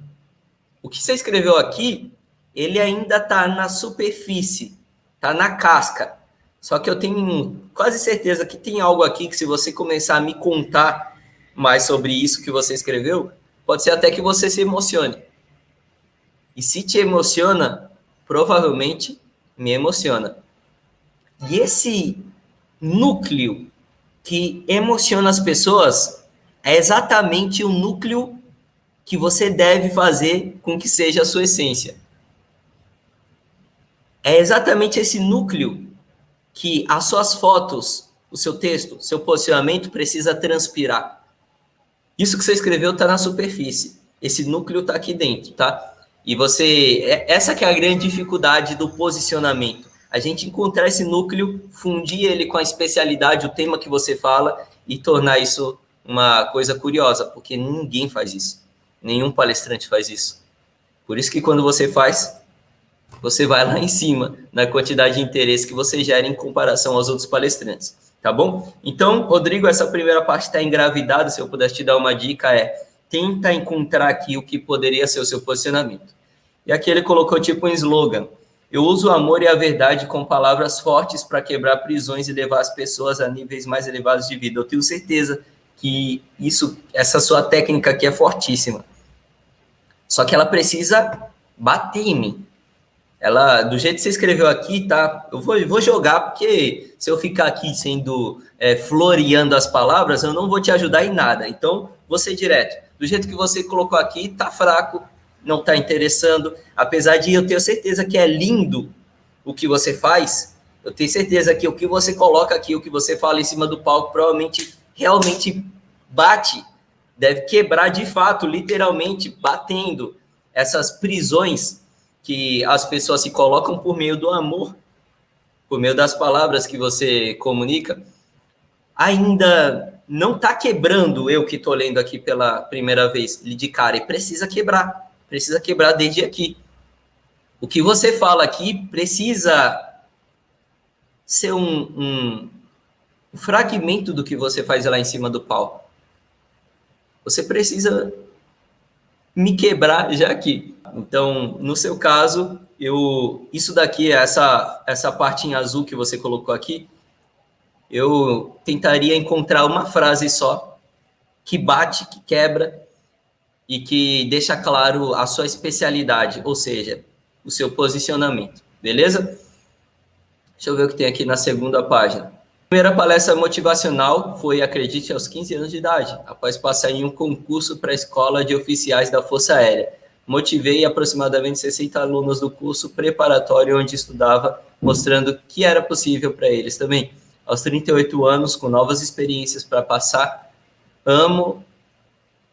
O que você escreveu aqui, ele ainda está na superfície, está na casca. Só que eu tenho quase certeza que tem algo aqui que, se você começar a me contar mais sobre isso que você escreveu, pode ser até que você se emocione. E se te emociona, provavelmente me emociona. E esse núcleo que emociona as pessoas é exatamente o núcleo que você deve fazer com que seja a sua essência. É exatamente esse núcleo que as suas fotos, o seu texto, seu posicionamento precisa transpirar. Isso que você escreveu está na superfície. esse núcleo está aqui dentro, tá? E essa que é a grande dificuldade do posicionamento. A gente encontrar esse núcleo, fundir ele com a especialidade, o tema que você fala e tornar isso uma coisa curiosa, porque ninguém faz isso. Nenhum palestrante faz isso. Por isso que quando você faz, você vai lá em cima na quantidade de interesse que você gera em comparação aos outros palestrantes, tá bom? Então, Rodrigo, essa primeira parte está engravidada, se eu pudesse te dar uma dica tenta encontrar aqui o que poderia ser o seu posicionamento. E aqui ele colocou tipo um slogan: eu uso o amor e a verdade com palavras fortes para quebrar prisões e levar as pessoas a níveis mais elevados de vida. Eu tenho certeza que essa sua técnica aqui é fortíssima. Só que ela precisa bater em mim. Do jeito que você escreveu aqui, tá? Eu vou jogar, porque se eu ficar aqui floreando as palavras, eu não vou te ajudar em nada. Então, vou ser direto. Do jeito que você colocou aqui, tá fraco, não tá interessando. Apesar de eu ter certeza que é lindo o que você faz, eu tenho certeza que o que você coloca aqui, o que você fala em cima do palco, provavelmente realmente bate, deve quebrar de fato, literalmente, batendo essas prisões que as pessoas se colocam por meio do amor, por meio das palavras que você comunica. Ainda não está quebrando eu que estou lendo aqui pela primeira vez de cara, e precisa quebrar desde aqui. O que você fala aqui precisa ser um fragmento do que você faz lá em cima do palco. Você precisa me quebrar já aqui. Então, no seu caso, isso daqui, essa parte em azul que você colocou aqui, eu tentaria encontrar uma frase só que bate, que quebra e que deixa claro a sua especialidade, ou seja, o seu posicionamento, beleza? Deixa eu ver o que tem aqui na segunda página. A primeira palestra motivacional foi, acredite, aos 15 anos de idade, após passar em um concurso para a Escola de Oficiais da Força Aérea. Motivei aproximadamente 60 alunos do curso preparatório onde estudava, mostrando que era possível para eles também. Aos 38 anos, com novas experiências para passar, amo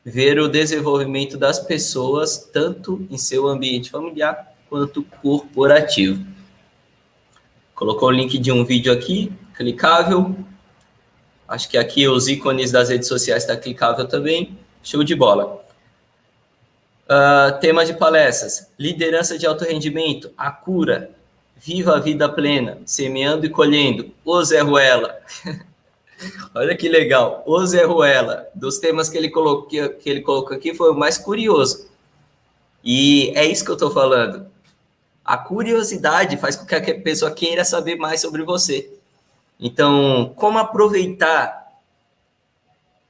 ver o desenvolvimento das pessoas, tanto em seu ambiente familiar quanto corporativo. Colocou o link de um vídeo aqui, clicável. Acho que aqui os ícones das redes sociais está clicável também. Show de bola. Tema de palestras: liderança de alto rendimento, a cura, viva a vida plena, semeando e colhendo, o Zé Ruela. Olha que legal, o Zé Ruela. Dos temas que ele colocou aqui foi o mais curioso. E é isso que eu estou falando. A curiosidade faz com que a pessoa queira saber mais sobre você. Então, como aproveitar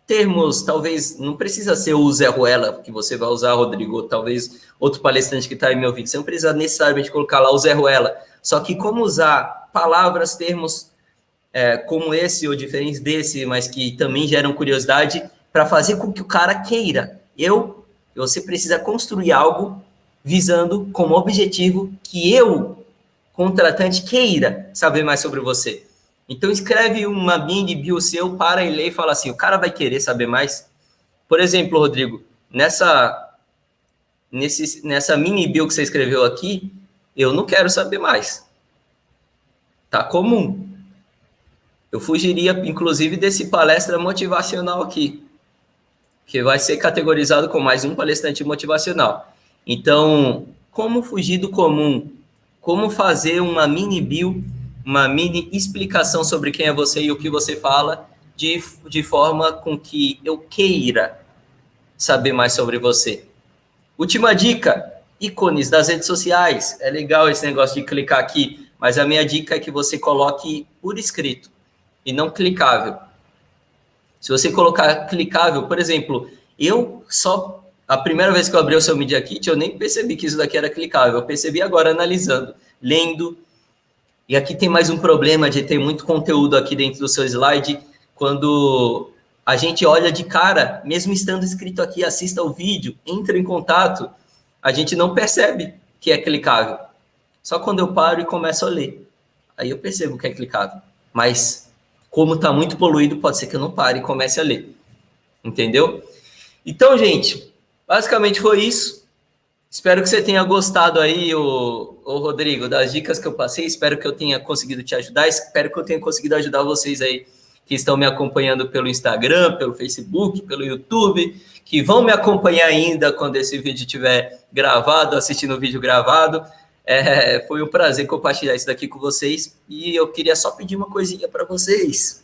termos, talvez, não precisa ser o Zé Ruela que você vai usar, Rodrigo, ou talvez outro palestrante que está aí me ouvindo, você não precisa necessariamente colocar lá o Zé Ruela, só que como usar palavras, termos como esse ou diferentes desse, mas que também geram curiosidade, para fazer com que o cara queira. Você precisa construir algo visando como objetivo que eu, contratante, queira saber mais sobre você. Então, escreve uma mini bio seu, para e lê e fala assim, o cara vai querer saber mais? Por exemplo, Rodrigo, nessa mini bio que você escreveu aqui, eu não quero saber mais. Tá comum. Eu fugiria, inclusive, desse palestra motivacional aqui, que vai ser categorizado como mais um palestrante motivacional. Então, como fugir do comum? Como fazer uma mini bio, uma mini explicação sobre quem é você e o que você fala, de forma com que eu queira saber mais sobre você. Última dica, ícones das redes sociais. É legal esse negócio de clicar aqui, mas a minha dica é que você coloque por escrito e não clicável. Se você colocar clicável, por exemplo, a primeira vez que eu abri o seu Media Kit, eu nem percebi que isso daqui era clicável. Eu percebi agora analisando, lendo. E aqui tem mais um problema de ter muito conteúdo aqui dentro do seu slide. Quando a gente olha de cara, mesmo estando escrito aqui, assista o vídeo, entra em contato, a gente não percebe que é clicável. Só quando eu paro e começo a ler. Aí eu percebo que é clicável. Mas, como está muito poluído, pode ser que eu não pare e comece a ler. Entendeu? Então, gente, Basicamente foi isso. Espero que você tenha gostado aí, Rodrigo, das dicas que eu passei. Espero que eu tenha conseguido te ajudar. Espero que eu tenha conseguido ajudar vocês aí que estão me acompanhando pelo Instagram, pelo Facebook, pelo YouTube, que vão me acompanhar ainda quando esse vídeo estiver gravado, assistindo o vídeo gravado. Foi um prazer compartilhar isso daqui com vocês. E eu queria só pedir uma coisinha para vocês.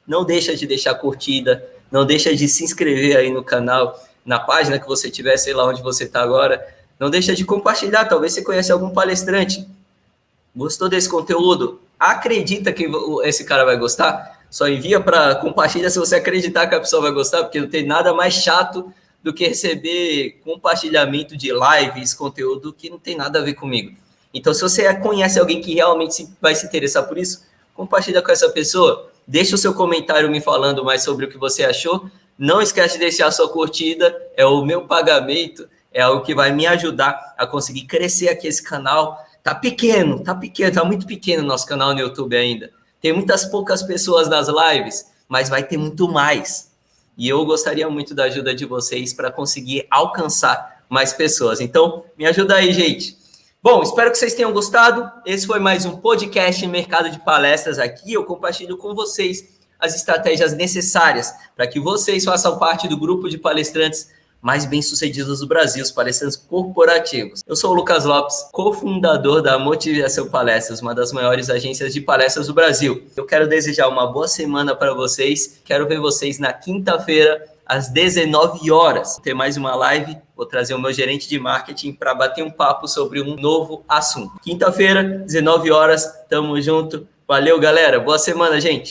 Não deixa de deixar curtida, não deixa de se inscrever aí no canal, na página que você tiver, sei lá onde você está agora. Não deixa de compartilhar, talvez você conheça algum palestrante. Gostou desse conteúdo? Acredita que esse cara vai gostar? Só envia para compartilhar se você acreditar que a pessoa vai gostar, porque não tem nada mais chato do que receber compartilhamento de lives, conteúdo que não tem nada a ver comigo. Então, se você conhece alguém que realmente vai se interessar por isso, compartilha com essa pessoa. Deixa o seu comentário me falando mais sobre o que você achou. Não esquece de deixar a sua curtida, é o meu pagamento, é algo que vai me ajudar a conseguir crescer aqui esse canal. Tá pequeno, tá muito pequeno o nosso canal no YouTube ainda. Tem muitas poucas pessoas nas lives, mas vai ter muito mais. E eu gostaria muito da ajuda de vocês para conseguir alcançar mais pessoas. Então, me ajuda aí, gente. Bom, espero que vocês tenham gostado. Esse foi mais um podcast Mercado de Palestras aqui. Eu compartilho com vocês as estratégias necessárias para que vocês façam parte do grupo de palestrantes mais bem-sucedidos do Brasil, os palestrantes corporativos. Eu sou o Lucas Lopes, cofundador da Motivação Palestras, uma das maiores agências de palestras do Brasil. Eu quero desejar uma boa semana para vocês. Quero ver vocês na quinta-feira, às 19 horas. Vou ter mais uma live, vou trazer o meu gerente de marketing para bater um papo sobre um novo assunto. Quinta-feira, 19 horas, tamo junto. Valeu, galera. Boa semana, gente.